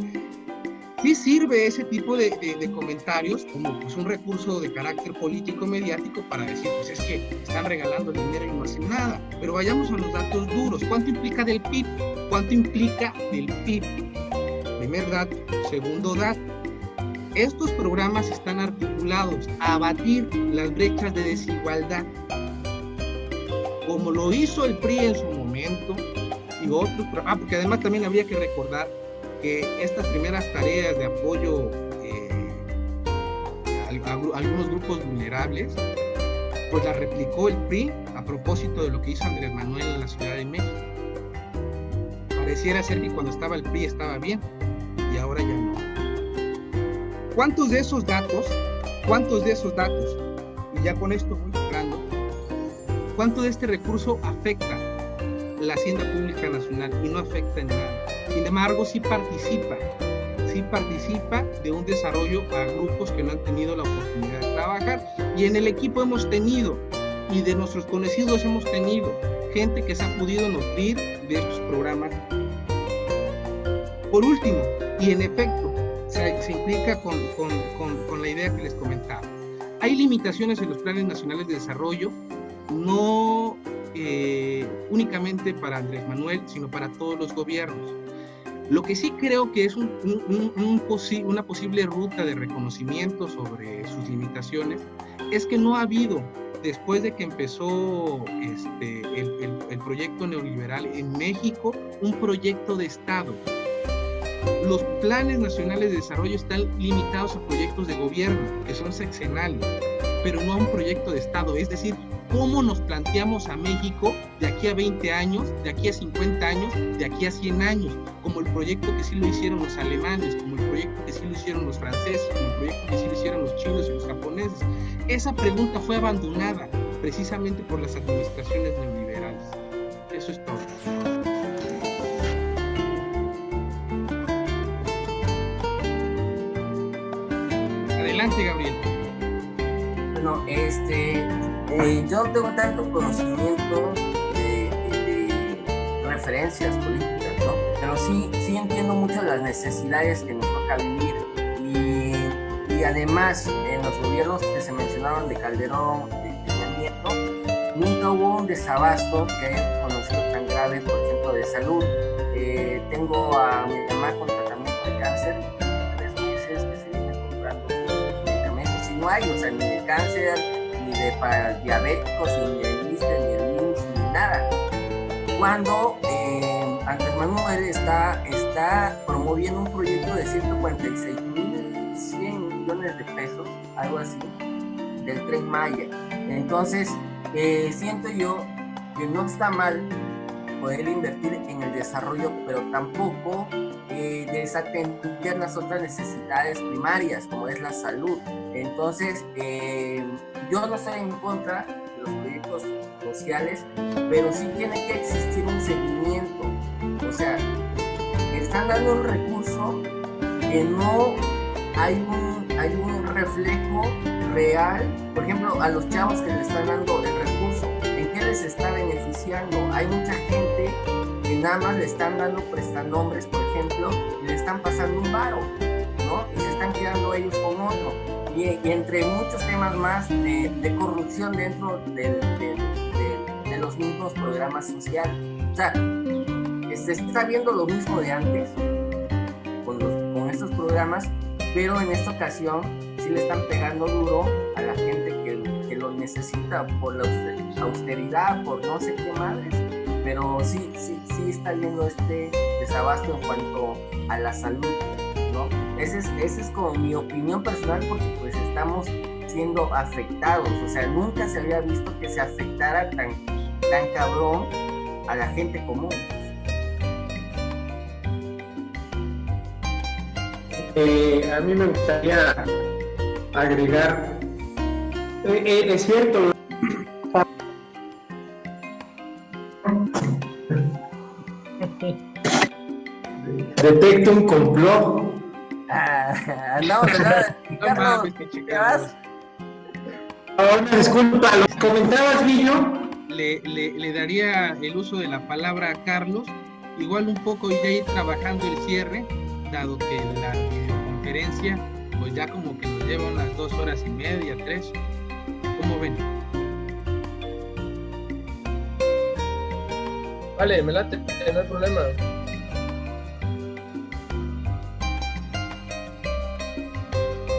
sí sirve ese tipo de comentarios como pues, un recurso de carácter político mediático para decir, pues es que están regalando dinero y no hacen nada. Pero vayamos a los datos duros. ¿Cuánto implica del PIB? ¿Cuánto implica del PIB? Primer dato. Segundo dato. Estos programas están articulados a abatir las brechas de desigualdad, como lo hizo el PRI en su momento y otros, porque además también habría que recordar que estas primeras tareas de apoyo a algunos grupos vulnerables, pues las replicó el PRI a propósito de lo que hizo Andrés Manuel en la Ciudad de México. Pareciera ser que cuando estaba el PRI estaba bien y ahora ya no. ¿Cuántos de esos datos, y ya con esto voy cerrando, cuánto de este recurso afecta la hacienda pública nacional? Y no afecta en nada. Sin embargo, sí participa de un desarrollo a grupos que no han tenido la oportunidad de trabajar. Y en el equipo hemos tenido, y de nuestros conocidos hemos tenido, gente que se ha podido nutrir de estos programas. Por último, y en efecto, se implica con la idea que les comentaba. Hay limitaciones en los planes nacionales de desarrollo, no únicamente para Andrés Manuel, sino para todos los gobiernos. Lo que sí creo que es una posible ruta de reconocimiento sobre sus limitaciones es que no ha habido, después de que empezó el proyecto neoliberal en México, un proyecto de Estado. Los planes nacionales de desarrollo están limitados a proyectos de gobierno, que son sexenales, pero no a un proyecto de Estado. Es decir, ¿cómo nos planteamos a México de aquí a 20 años, de aquí a 50 años, de aquí a 100 años? Como el proyecto que sí lo hicieron los alemanes, como el proyecto que sí lo hicieron los franceses, como el proyecto que sí lo hicieron los chinos y los japoneses. Esa pregunta fue abandonada precisamente por las administraciones neoliberales. Eso es todo. Adelante, Gabriel. Bueno, yo no tengo tanto conocimiento de referencias políticas, ¿no? Pero sí entiendo mucho las necesidades que nos toca vivir y además en los gobiernos que se mencionaban de Calderón, de Peña Nieto, nunca hubo un desabasto que haya conocido tan grave, por ejemplo, de salud. Tengo a mi mamá con tratamiento de cáncer, 3 meses que se viene comprando medicamentos y no hay, o sea, ni de cáncer, ni de para diabéticos, ni de ISSSTE, ni de IMSS, ni nada. Cuando Andrés Manuel está promoviendo un proyecto de 146,100 millones de pesos, algo así, del Tren Maya. Entonces, siento yo que no está mal poder invertir en el desarrollo, pero tampoco desatender las otras necesidades primarias, como es la salud. Entonces, yo no estoy en contra de los proyectos sociales, pero sí tiene que existir un seguimiento. O sea, están dando un recurso que no hay un reflejo real. Por ejemplo, a los chavos que le están dando el recurso, ¿en qué les está beneficiando? Hay mucha gente que nada más le están dando prestanombres, por ejemplo, y le están pasando un varo, ¿no? Y se están quedando ellos con otro. Y entre muchos temas más de corrupción dentro de los mismos programas sociales. O sea, se está viendo lo mismo de antes con estos programas, pero en esta ocasión sí le están pegando duro a la gente que lo necesita por la austeridad, por no sé qué madres, pero sí está viendo este desabasto en cuanto a la salud, ¿no? Esa es como mi opinión personal, porque pues estamos siendo afectados. O sea, nunca se había visto que se afectara tan cabrón a la gente común. A mí me gustaría agregar, es cierto, detecto un complot. No, ¿verdad? Carlos, ¿qué vas? Una disculpa, lo que comentabas, Guillo. Le daría el uso de la palabra a Carlos, igual un poco ya ir trabajando el cierre, dado que la videoconferencia pues ya como que nos lleva unas 2 horas y media, 3. ¿Cómo ven? Vale, me late, no hay problema.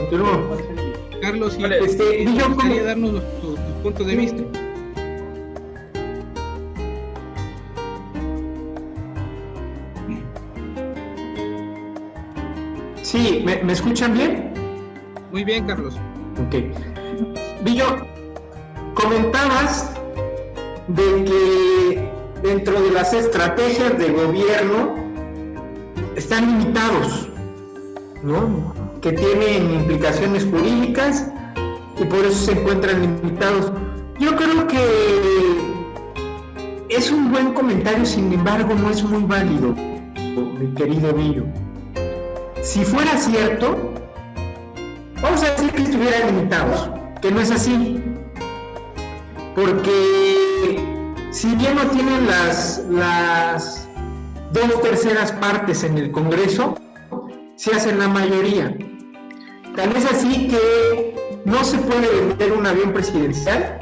Continúo. Carlos, si Vale. Guillo, ¿cómo? gustaría darnos tu punto de vista. Sí, ¿me escuchan bien? Muy bien, Carlos. Ok. Villo, comentabas de que dentro de las estrategias de gobierno están limitados, ¿no? Que tienen implicaciones jurídicas y por eso se encuentran limitados. Yo creo que es un buen comentario, sin embargo no es muy válido, mi querido Villo. Si fuera cierto, vamos a decir que estuvieran limitados, que no es así, porque si bien no tienen las 2/3 partes en el Congreso, se hacen la mayoría. Tal es así que no se puede vender un avión presidencial,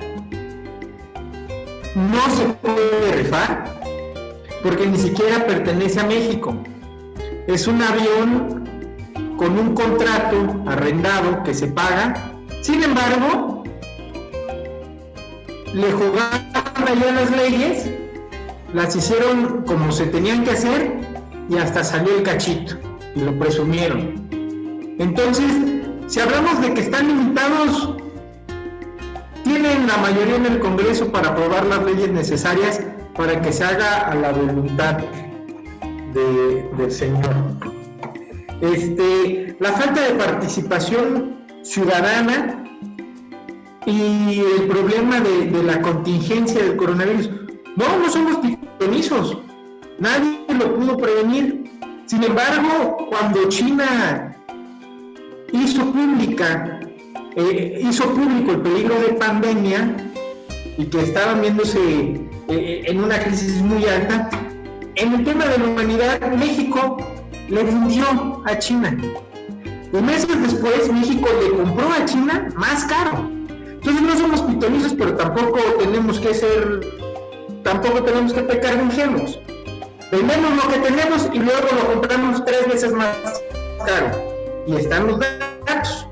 no se puede rifar, porque ni siquiera pertenece a México. Es un avión con un contrato arrendado que se paga. Sin embargo, le jugaron allá las leyes, las hicieron como se tenían que hacer y hasta salió el cachito y lo presumieron. Entonces, si hablamos de que están limitados, tienen la mayoría en el Congreso para aprobar las leyes necesarias para que se haga a la voluntad del señor. La falta de participación ciudadana y el problema de la contingencia del coronavirus. No somos pitonisos, nadie lo pudo prevenir. Sin embargo, cuando China hizo público el peligro de pandemia y que estaban viéndose en una crisis muy alta, en el tema de la humanidad, México le vendió a China. Y meses después, México le compró a China más caro. Entonces no somos pitonizos, pero tampoco tenemos que pecar de ingenuos. Vendemos lo que tenemos y luego lo compramos 3 veces más caro. Y están los datos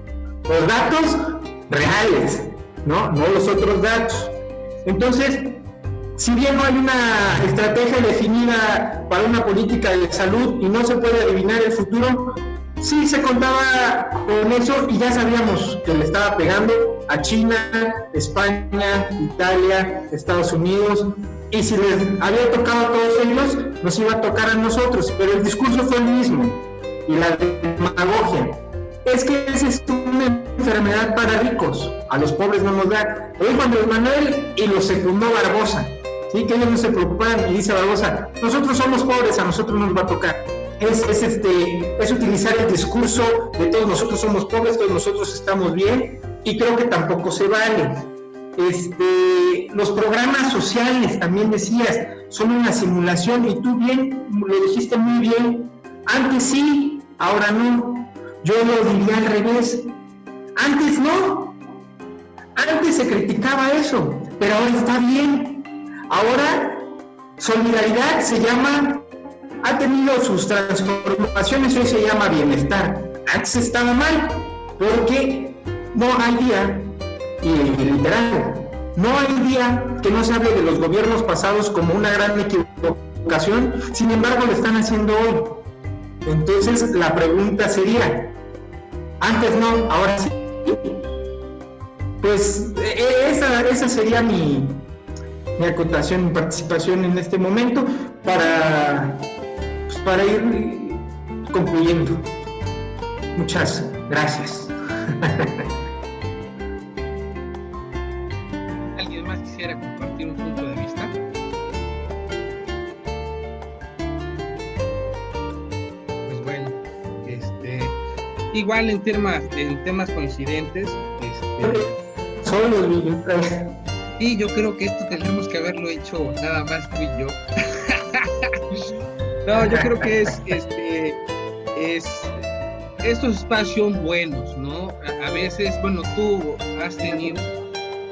reales, no los otros datos. Entonces, si bien no hay una estrategia definida para una política de salud y no se puede adivinar el futuro, sí se contaba con eso y ya sabíamos que le estaba pegando a China, España, Italia, Estados Unidos, y si les había tocado a todos ellos, nos iba a tocar a nosotros, pero el discurso fue el mismo, y la demagogia. Es que esa es una enfermedad para ricos, a los pobres no nos da. Lo dijo Andrés Manuel y lo secundó Barbosa, ¿sí? Que ellos no se preocupan, y dice Barbosa, nosotros somos pobres, a nosotros nos va a tocar. Es utilizar el discurso de todos nosotros somos pobres, todos nosotros estamos bien, y creo que tampoco se vale. Los programas sociales, también decías, son una simulación, y tú bien lo dijiste muy bien. Antes sí, ahora no. Yo lo diría al revés. Antes no. Antes se criticaba eso, pero ahora está bien. Ahora solidaridad se llama, ha tenido sus transformaciones, hoy se llama bienestar. Antes estaba mal, porque no hay día, y literal, no hay día que no se hable de los gobiernos pasados como una gran equivocación, sin embargo lo están haciendo hoy. Entonces la pregunta sería, antes no, ahora sí. pues esa sería mi acotación, mi participación en este momento para ir concluyendo. Muchas gracias. ¿Alguien más quisiera compartir un punto de vista? Pues bueno, igual en temas coincidentes, Solo y yo creo que esto tendremos que haberlo hecho nada más tú y yo. No, yo creo que estos espacios son buenos, ¿no? A veces, bueno, tú has tenido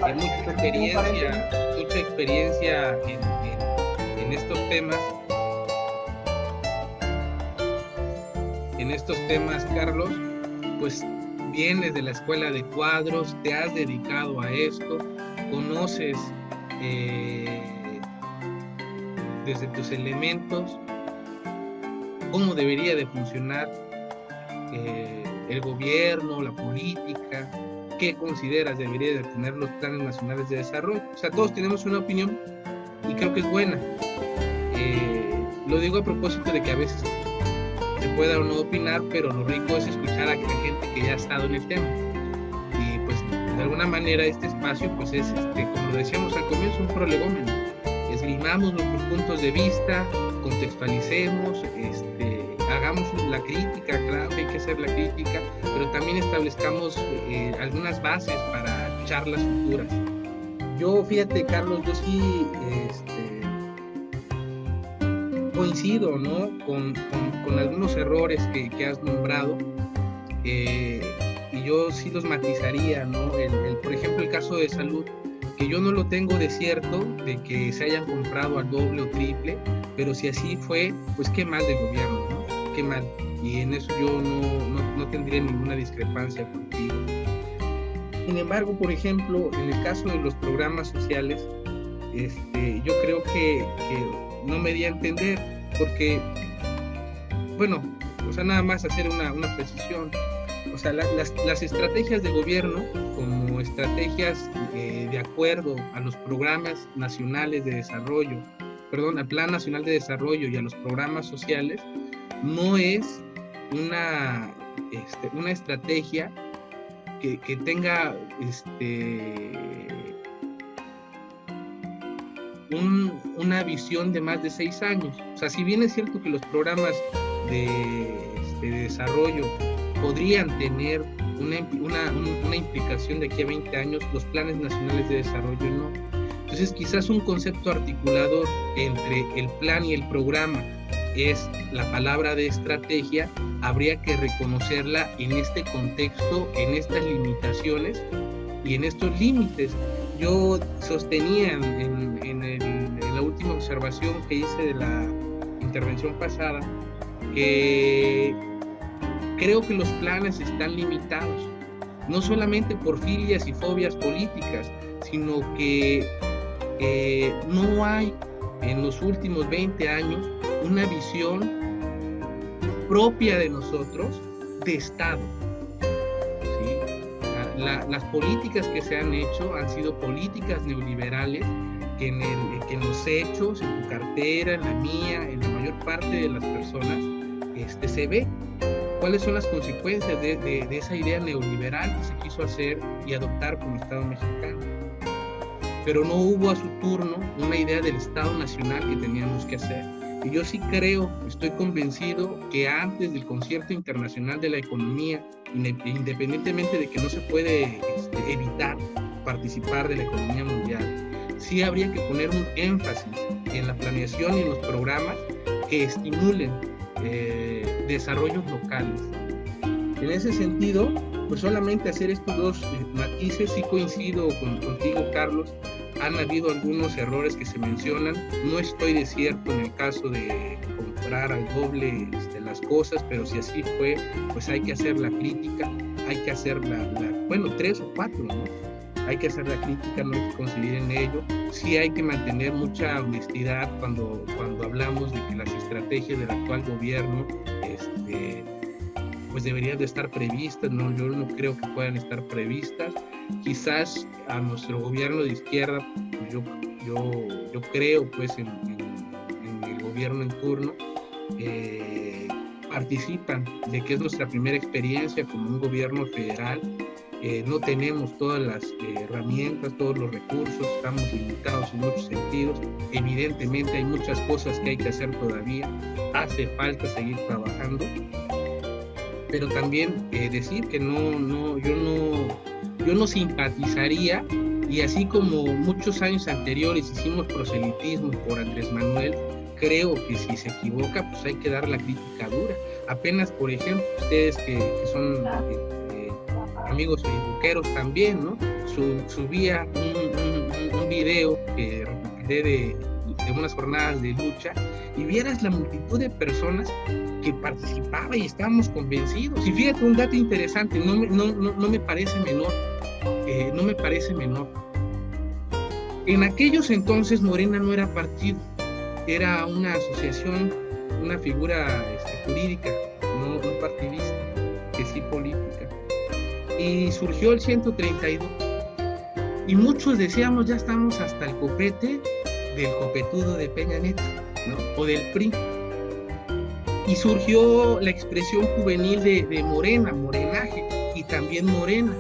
mucha experiencia en estos temas. En estos temas, Carlos, pues vienes de la escuela de cuadros, te has dedicado a esto, conoces desde tus elementos cómo debería de funcionar el gobierno, la política, qué consideras debería de tener los planes nacionales de desarrollo. O sea, todos tenemos una opinión y creo que es buena. Lo digo a propósito de que a veces se pueda o no opinar, pero lo rico es escuchar a la gente que ya ha estado en el tema. Y pues de alguna manera este espacio pues es, como lo decíamos al comienzo, un prolegómeno. Esgrimamos nuestros puntos de vista, contextualicemos, hagamos la crítica, claro que hay que hacer la crítica, pero también establezcamos algunas bases para charlas futuras. Yo, fíjate, Carlos, yo sí coincido, ¿no? con algunos errores que has nombrado, y yo sí los matizaría, ¿no? Por ejemplo, el caso de salud, que yo no lo tengo de cierto, de que se hayan comprado al doble o triple, pero si así fue, pues qué mal del gobierno, ¿no? Qué mal. Y en eso yo no tendría ninguna discrepancia contigo. Sin embargo, por ejemplo, en el caso de los programas sociales, yo creo que no me di a entender, porque, bueno, o sea, nada más hacer una precisión. O sea, las estrategias de gobierno, como estrategias de acuerdo a los programas nacionales de desarrollo, al Plan Nacional de Desarrollo y a los programas sociales, no es una estrategia que tenga una visión de más de 6 años. O sea, si bien es cierto que los programas de desarrollo podrían tener una implicación de aquí a 20 años, los planes nacionales de desarrollo no. Entonces, quizás un concepto articulador entre el plan y el programa es la palabra de estrategia, habría que reconocerla en este contexto, en estas limitaciones y en estos límites. Yo sostenía en la última observación que hice de la intervención pasada que creo que los planes están limitados, no solamente por filias y fobias políticas, sino que no hay en los últimos 20 años una visión propia de nosotros de Estado. ¿Sí? Las políticas que se han hecho han sido políticas neoliberales que en los hechos, en tu cartera, en la mía, en la mayor parte de las personas, se ve cuáles son las consecuencias de esa idea neoliberal que se quiso hacer y adoptar como Estado mexicano. Pero no hubo a su turno una idea del Estado nacional que teníamos que hacer. Y yo sí creo, estoy convencido que antes del concierto internacional de la economía, independientemente de que no se puede evitar participar de la economía mundial, sí habría que poner un énfasis en la planeación y en los programas que estimulen desarrollos locales. En ese sentido, pues solamente hacer estos dos matices. Sí coincido contigo, Carlos, han habido algunos errores que se mencionan, no estoy de cierto en el caso de comprar al doble las cosas, pero si así fue, pues hay que hacer la crítica, hay que hacer bueno, 3 o 4, ¿no? Hay que hacer la crítica, no hay que coincidir en ello. Sí hay que mantener mucha honestidad cuando hablamos de que las estrategias del actual gobierno pues deberían de estar previstas, ¿no? Yo no creo que puedan estar previstas. quizás a nuestro gobierno de izquierda, pues yo creo pues en el gobierno en turno, participan de que es nuestra primera experiencia como un gobierno federal. No tenemos todas las herramientas, todos los recursos, estamos limitados en muchos sentidos. Evidentemente hay muchas cosas que hay que hacer todavía, hace falta seguir trabajando, pero también decir que yo no simpatizaría, y así como muchos años anteriores hicimos proselitismo por Andrés Manuel, creo que si se equivoca, pues hay que dar la crítica dura. Apenas, por ejemplo, ustedes que son amigos facebookeros también, ¿no? Subía un video que recuperé de unas jornadas de lucha, y vieras la multitud de personas que participaba y estábamos convencidos. Y fíjate un dato interesante, no me parece menor, En aquellos entonces Morena no era partido, era una asociación, una figura jurídica, no partidista, que sí política. Y surgió el 132. Y muchos decíamos, ya estamos hasta el copete del copetudo de Peña Nieto, ¿no? O del PRI. Y surgió la expresión juvenil de Morena, morenaje, y también Morena.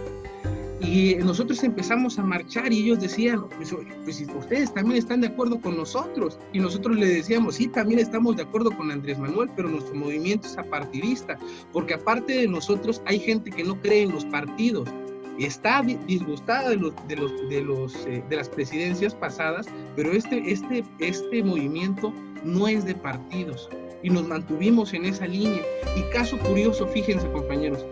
Y nosotros empezamos a marchar y ellos decían, pues ustedes también están de acuerdo con nosotros. Y nosotros le decíamos, sí, también estamos de acuerdo con Andrés Manuel, pero nuestro movimiento es apartidista, porque aparte de nosotros hay gente que no cree en los partidos, está disgustada de las presidencias pasadas, pero este movimiento no es de partidos, y nos mantuvimos en esa línea. Y caso curioso, fíjense, compañeros,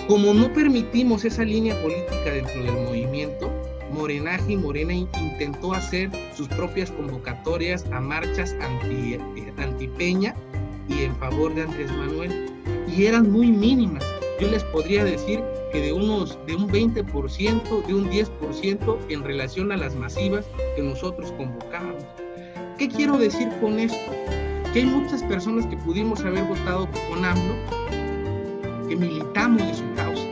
como no permitimos esa línea política dentro del movimiento, Morenaje y Morena intentó hacer sus propias convocatorias a marchas anti-Peña y en favor de Andrés Manuel, y eran muy mínimas. Yo les podría decir que de un 20%, de un 10% en relación a las masivas que nosotros convocábamos. ¿Qué quiero decir con esto? Que hay muchas personas que pudimos haber votado con AMLO, que militamos de su causa,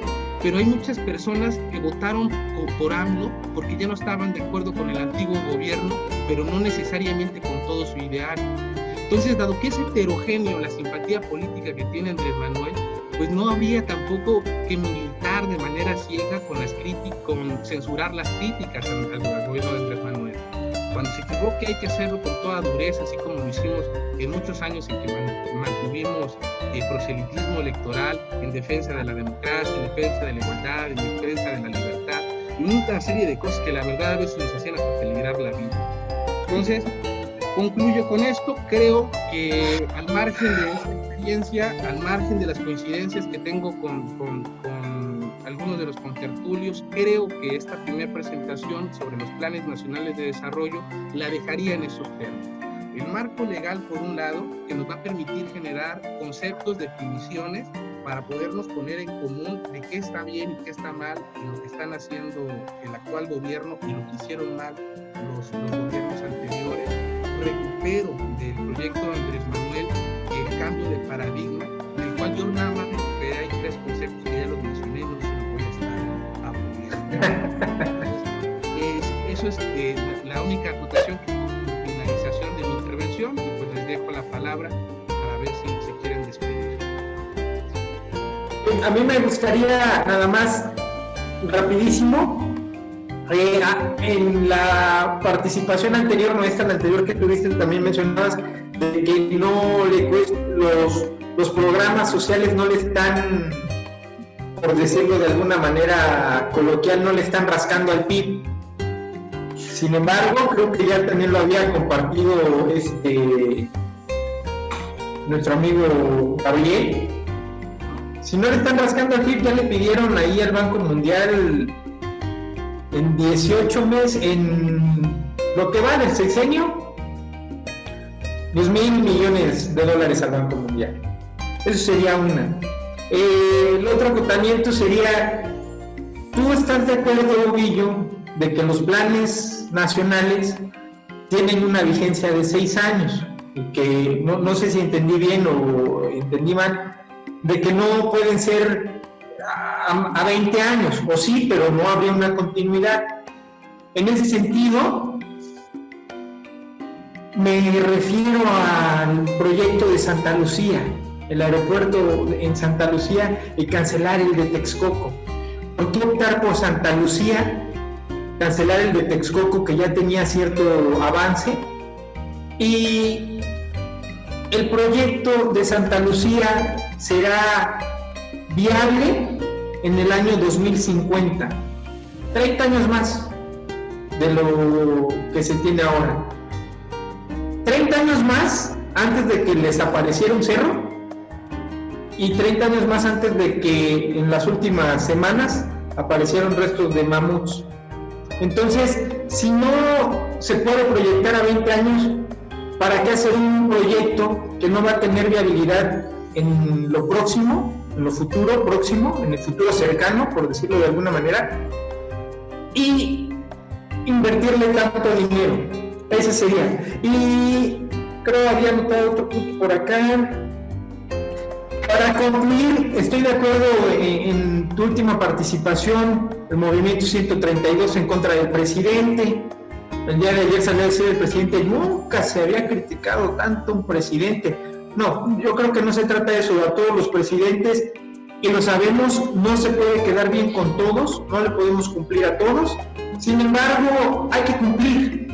pero hay muchas personas que votaron por AMLO porque ya no estaban de acuerdo con el antiguo gobierno, pero no necesariamente con todo su ideal. Entonces, dado que es heterogéneo la simpatía política que tiene Andrés Manuel, pues no habría tampoco que militar de manera ciega con censurar las críticas al gobierno de Andrés Manuel. Cuando se equivoque hay que hacerlo con toda dureza, así como lo hicimos en muchos años en que mantuvimos proselitismo electoral en defensa de la democracia, en defensa de la igualdad, en defensa de la libertad, y una serie de cosas que la verdad a veces nos hacían hasta peligrar la vida. Entonces, concluyo con esto. Creo que al margen de esta experiencia, al margen de las coincidencias que tengo con algunos de los contertulios, creo que esta primera presentación sobre los planes nacionales de desarrollo la dejaría en esos términos. El marco legal, por un lado, que nos va a permitir generar conceptos, definiciones, para podernos poner en común de qué está bien y qué está mal en lo que están haciendo el actual gobierno y lo que hicieron mal los gobiernos anteriores. Recupero del proyecto de Andrés Manuel el cambio de paradigma, del cual yo nada más recuperé. Hay 3 conceptos que ya los mencioné, no se los voy a estar aburriendo. Eso es la única acotación que finalización de mi intervención, y pues les dejo la palabra para ver si se quieren despedir. A mí me gustaría nada más rapidísimo, en la participación anterior, no esta, la anterior que tuviste, también mencionabas de que no le cuesta, los programas sociales no le están, por decirlo de alguna manera coloquial, no le están rascando al PIB. Sin embargo, creo que ya también lo había compartido nuestro amigo Gabriel. Si no le están rascando al PIB, ya le pidieron ahí al Banco Mundial en 18 meses, en lo que va del sexenio, $2,000 millones al Banco Mundial. Eso sería una. El otro acotamiento sería, ¿tú estás de acuerdo, Guillo, de que los planes nacionales tienen una vigencia de 6 años? Y que, no sé si entendí bien o entendí mal, de que no pueden ser a 20 años, o sí, pero no habría una continuidad. En ese sentido, me refiero al proyecto de Santa Lucía, el aeropuerto en Santa Lucía, y cancelar el de Texcoco. ¿Por qué optar por Santa Lucía, cancelar el de Texcoco, que ya tenía cierto avance? Y el proyecto de Santa Lucía será viable en el año 2050, 30 años más de lo que se tiene ahora. 30 años más antes de que les apareciera un cerro, y 30 años más antes de que en las últimas semanas aparecieron restos de mamuts. Entonces, si no se puede proyectar a 20 años, ¿para qué hacer un proyecto que no va a tener viabilidad en lo próximo, en lo futuro próximo, en el futuro cercano, por decirlo de alguna manera, y invertirle tanto dinero? Ese sería. Y creo había anotado otro punto por acá. Para concluir, estoy de acuerdo en tu última participación, el movimiento 132 en contra del presidente. El día de ayer salió a decir el presidente, nunca se había criticado tanto un presidente. No, yo creo que no se trata de eso. A todos los presidentes, y lo sabemos, no se puede quedar bien con todos, no le podemos cumplir a todos. Sin embargo, hay que cumplir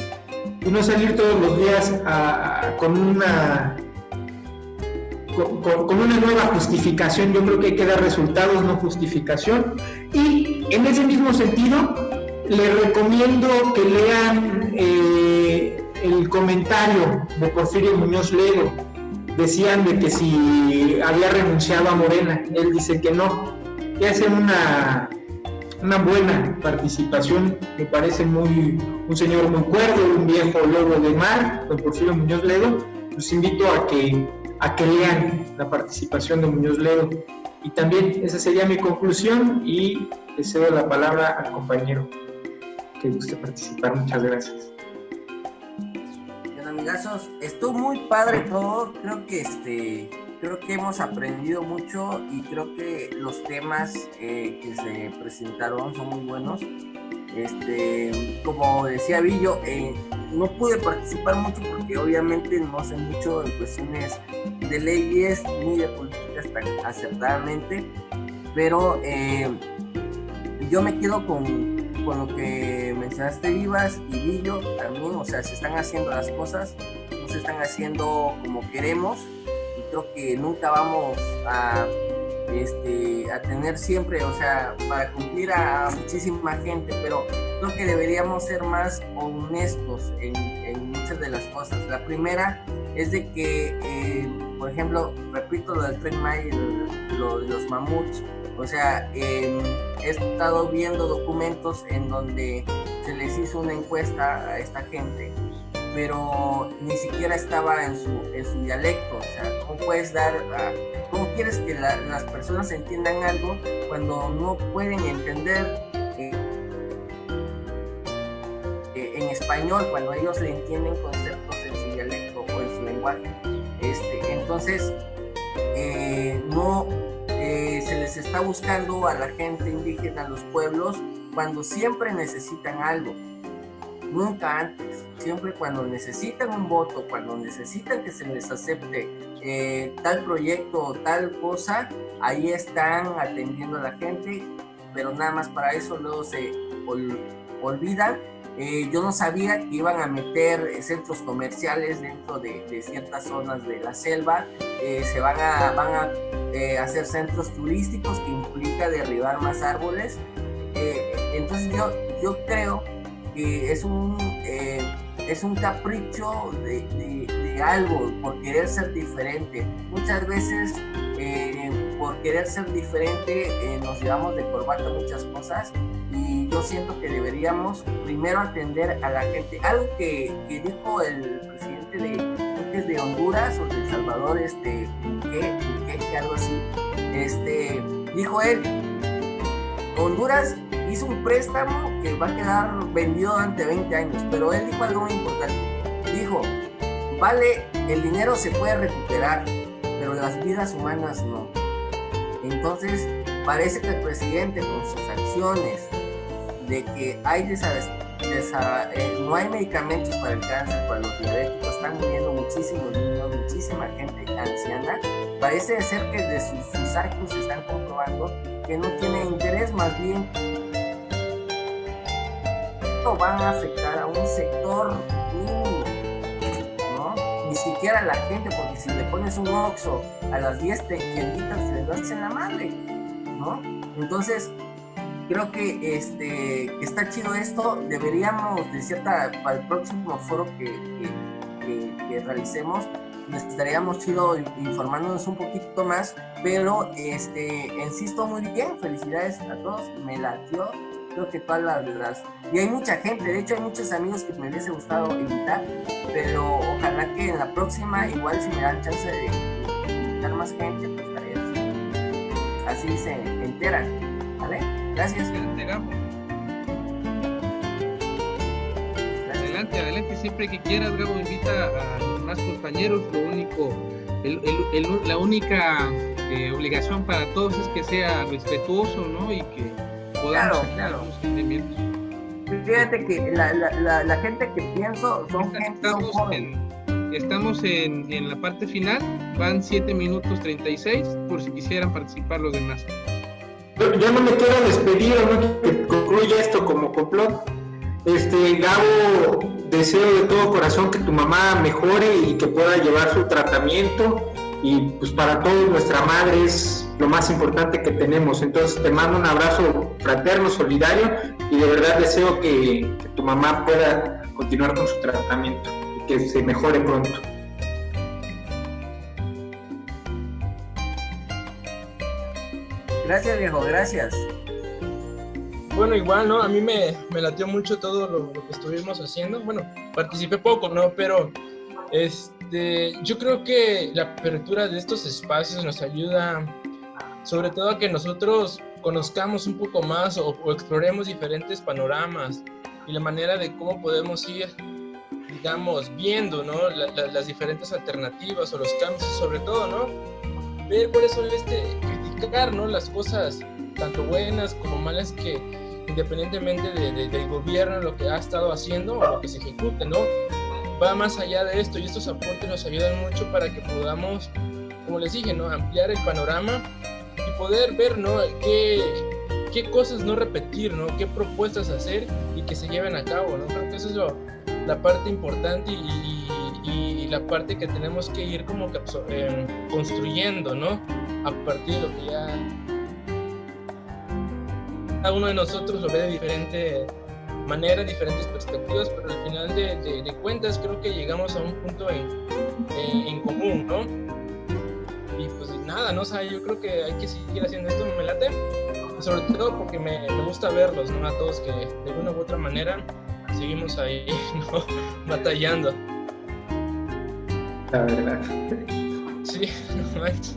y no salir todos los días con una nueva justificación. Yo creo que hay que dar resultados, no justificación. Y en ese mismo sentido, les recomiendo que lean el comentario de Porfirio Muñoz Ledo. Decían de que si había renunciado a Morena, él dice que no, que hace una buena participación. Me parece un señor muy cuerdo, un viejo lobo de mar, don Porfirio Muñoz Ledo. Los invito a que lean la participación de Muñoz Ledo. Y también esa sería mi conclusión, y le cedo la palabra al compañero que guste participar. Muchas gracias. Bien, amigazos, estuvo muy padre todo. Creo que hemos aprendido mucho, y creo que los temas que se presentaron son muy buenos. Como decía Billo, no pude participar mucho porque obviamente no sé mucho en cuestiones de leyes ni de políticas tan acertadamente, pero yo me quedo con lo que mencionaste, Vivas y Billo también. O sea, se están haciendo las cosas, no se están haciendo como queremos, y creo que nunca vamos a tener siempre, o sea, para cumplir a muchísima gente, pero creo que deberíamos ser más honestos en muchas de las cosas. La primera es de que, por ejemplo, repito lo del Tren Maya, lo de los mamuts. O sea, he estado viendo documentos en donde se les hizo una encuesta a esta gente, pero ni siquiera estaba en su dialecto. O sea, ¿cómo quieres que las personas entiendan algo cuando no pueden entender en español, cuando ellos le entienden conceptos en su dialecto o en su lenguaje? Entonces, se les está buscando a la gente indígena, a los pueblos, cuando siempre necesitan algo. Nunca antes, siempre cuando necesitan un voto, cuando necesitan que se les acepte tal proyecto o tal cosa, ahí están atendiendo a la gente, pero nada más para eso. Luego se olvidan. Yo no sabía que iban a meter centros comerciales dentro de ciertas zonas de la selva. Se van a hacer centros turísticos, que implica derribar más árboles. Entonces yo creo que es un capricho de algo, por querer ser diferente. Muchas veces por querer ser diferente nos llevamos de corbata muchas cosas, y yo siento que deberíamos primero atender a la gente. Algo que dijo el presidente de Honduras o de El Salvador, Bukele, algo así, dijo él, Honduras hizo un préstamo que va a quedar vendido durante 20 años, pero él dijo algo muy importante. Dijo, vale, el dinero se puede recuperar, pero las vidas humanas no. Entonces, parece que el presidente con sus acciones de que hay no hay medicamentos para el cáncer, para los diabéticos, están muriendo muchísimos niños, muchísima gente anciana, parece ser que de sus actos se están comprobando que no tiene interés, más bien van a afectar a un sector mínimo, ¿no? Ni siquiera a la gente, porque si le pones un Oxxo a las 10 tienditas se les das en la madre, ¿no? Entonces creo que está chido esto. Deberíamos, para el próximo foro que realicemos, nos estaríamos chido informándonos un poquito más, pero insisto, muy bien, felicidades a todos, me latió, creo que todas las y hay mucha gente, de hecho hay muchos amigos que me hubiese gustado invitar, pero ojalá que en la próxima, igual si me dan chance de invitar más gente, pues estaría chido, así se enteran, ¿vale? Gracias. Adelante, siempre que quieras, Gabo, invita a los más compañeros. La única obligación para todos es que sea respetuoso, ¿no? Y que podamos claro. los sentimientos. Fíjate que la gente que pienso son gente joven. Estamos en la parte final, van 7 minutos 36, por si quisieran participar los demás. Yo no me quiero despedir, o no que concluya esto como complot. Gabo, deseo de todo corazón que tu mamá mejore y que pueda llevar su tratamiento, y pues para todos nuestra madre es lo más importante que tenemos. Entonces te mando un abrazo fraterno, solidario, y de verdad deseo que tu mamá pueda continuar con su tratamiento y que se mejore pronto. Gracias, viejo, gracias. Bueno, igual, ¿no? A mí me latió mucho todo lo que estuvimos haciendo. Bueno, participé poco, ¿no? Pero yo creo que la apertura de estos espacios nos ayuda sobre todo a que nosotros conozcamos un poco más o exploremos diferentes panoramas y la manera de cómo podemos ir, digamos, viendo, ¿no? Las diferentes alternativas o los cambios, y sobre todo, ¿no? Ver cuáles son criticar, ¿no? Las cosas tanto buenas como malas que independientemente del gobierno, lo que ha estado haciendo o lo que se ejecute, ¿no? Va más allá de esto, y estos aportes nos ayudan mucho para que podamos, como les dije, ¿no? Ampliar el panorama y poder ver, ¿no? qué cosas no repetir, ¿no? Qué propuestas hacer y que se lleven a cabo, ¿no? Creo que eso es la parte importante y la parte que tenemos que ir como que construyendo, ¿no? A partir de lo que ya cada uno de nosotros lo ve de diferente manera, diferentes perspectivas, pero al final de cuentas creo que llegamos a un punto en común, ¿no? Y pues nada, ¿no? O sea, yo creo que hay que seguir haciendo esto, me late, sobre todo porque me gusta verlos, ¿no? A todos que de una u otra manera seguimos ahí, ¿no? Batallando. La verdad. Sí, no manches.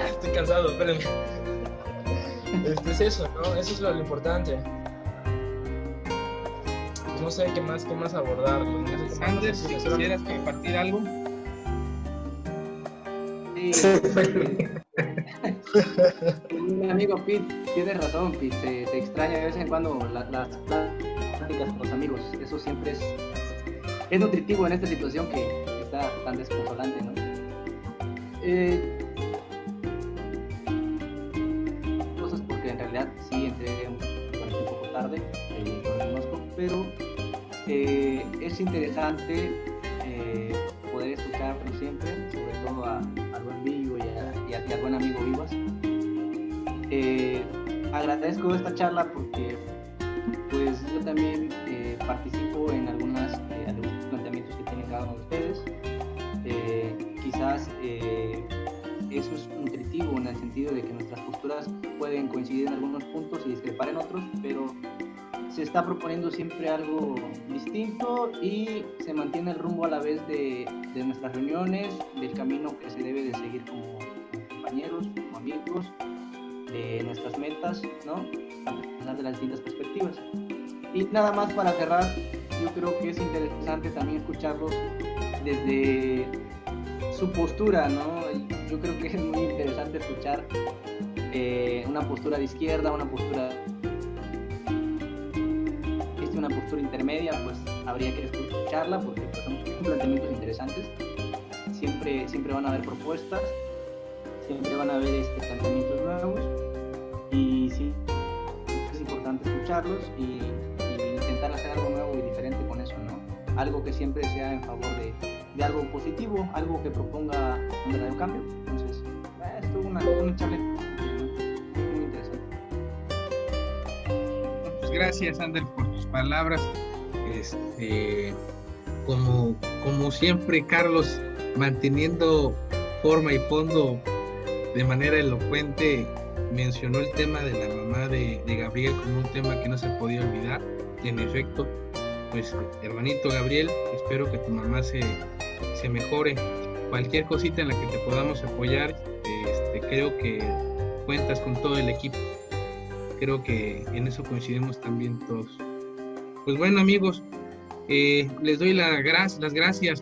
Estoy cansado, espérenme. Es eso, ¿no? Eso es lo importante. Pues no sé qué más abordar. No sé Sander, si quisieras compartir algo. Sí. Mi amigo Pete, tienes razón, Pete, se extraña de vez en cuando las pláticas con los amigos. Eso siempre es nutritivo en esta situación que está tan desconsolante, ¿no? Cosas porque en realidad sí entré un poco tarde, lo reconozco, pero es interesante poder escucharlo siempre, sobre todo al buen Billo y al buen amigo Vivas. Agradezco esta charla porque pues yo también participo en algunos planteamientos que tienen cada uno de ustedes. Quizás eso es nutritivo en el sentido de que nuestras posturas pueden coincidir en algunos puntos y discrepar en otros, pero se está proponiendo siempre algo distinto y se mantiene el rumbo a la vez de nuestras reuniones, del camino que se debe de seguir como compañeros, como amigos, de nuestras metas, ¿no? A pesar de las distintas perspectivas. Y nada más para cerrar, yo creo que es interesante también escucharlos desde su postura, ¿no? Yo creo que es muy interesante escuchar una postura de izquierda, una postura intermedia, pues habría que escucharla porque pues, son planteamientos interesantes. Siempre van a haber propuestas, siempre van a haber planteamientos nuevos y sí, es importante escucharlos y intentar hacer algo nuevo y diferente con eso, ¿no? Algo que siempre sea en favor de algo positivo, algo que proponga un verdadero cambio. Entonces, esto es una charla muy interesante. Pues gracias, Ander, por tus palabras. Como siempre, Carlos, manteniendo forma y fondo de manera elocuente, mencionó el tema de la mamá de Gabriel como un tema que no se podía olvidar. Y en efecto, pues hermanito Gabriel, espero que tu mamá se mejore. Cualquier cosita en la que te podamos apoyar, creo que cuentas con todo el equipo. Creo que en eso coincidimos también todos. Pues bueno, amigos, les doy las gracias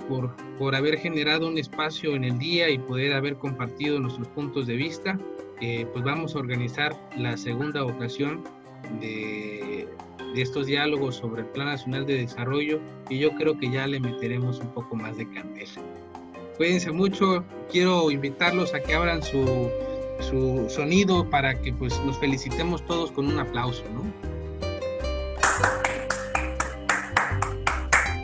por haber generado un espacio en el día y poder haber compartido nuestros puntos de vista. Pues vamos a organizar la segunda ocasión de estos diálogos sobre el Plan Nacional de Desarrollo y yo creo que ya le meteremos un poco más de candela. Cuídense mucho, quiero invitarlos a que abran su sonido para que pues nos felicitemos todos con un aplauso, ¿no?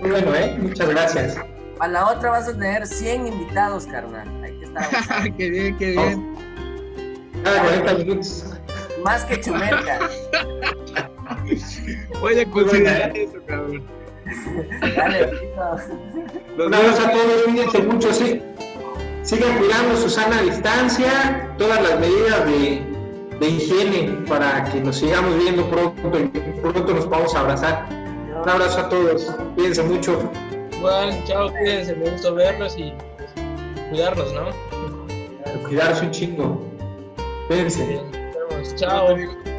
Muy bueno, muchas gracias. A la otra vas a tener 100 invitados, carnal. Hay que estar. Qué bien, qué bien. Cada 40 minutos. Más que Chumelca. Voy a considerar eso, cabrón. Dale, Un abrazo a todos, cuídense mucho, sí. Sigan cuidando su sana distancia, todas las medidas de higiene para que nos sigamos viendo pronto y pronto nos podamos abrazar. Un abrazo a todos, cuídense mucho. Igual, chao, cuídense, me gustó verlos y pues, cuidarnos, ¿no? Cuidarse un chingo. Cuídense. Bien, nos vemos. Chao.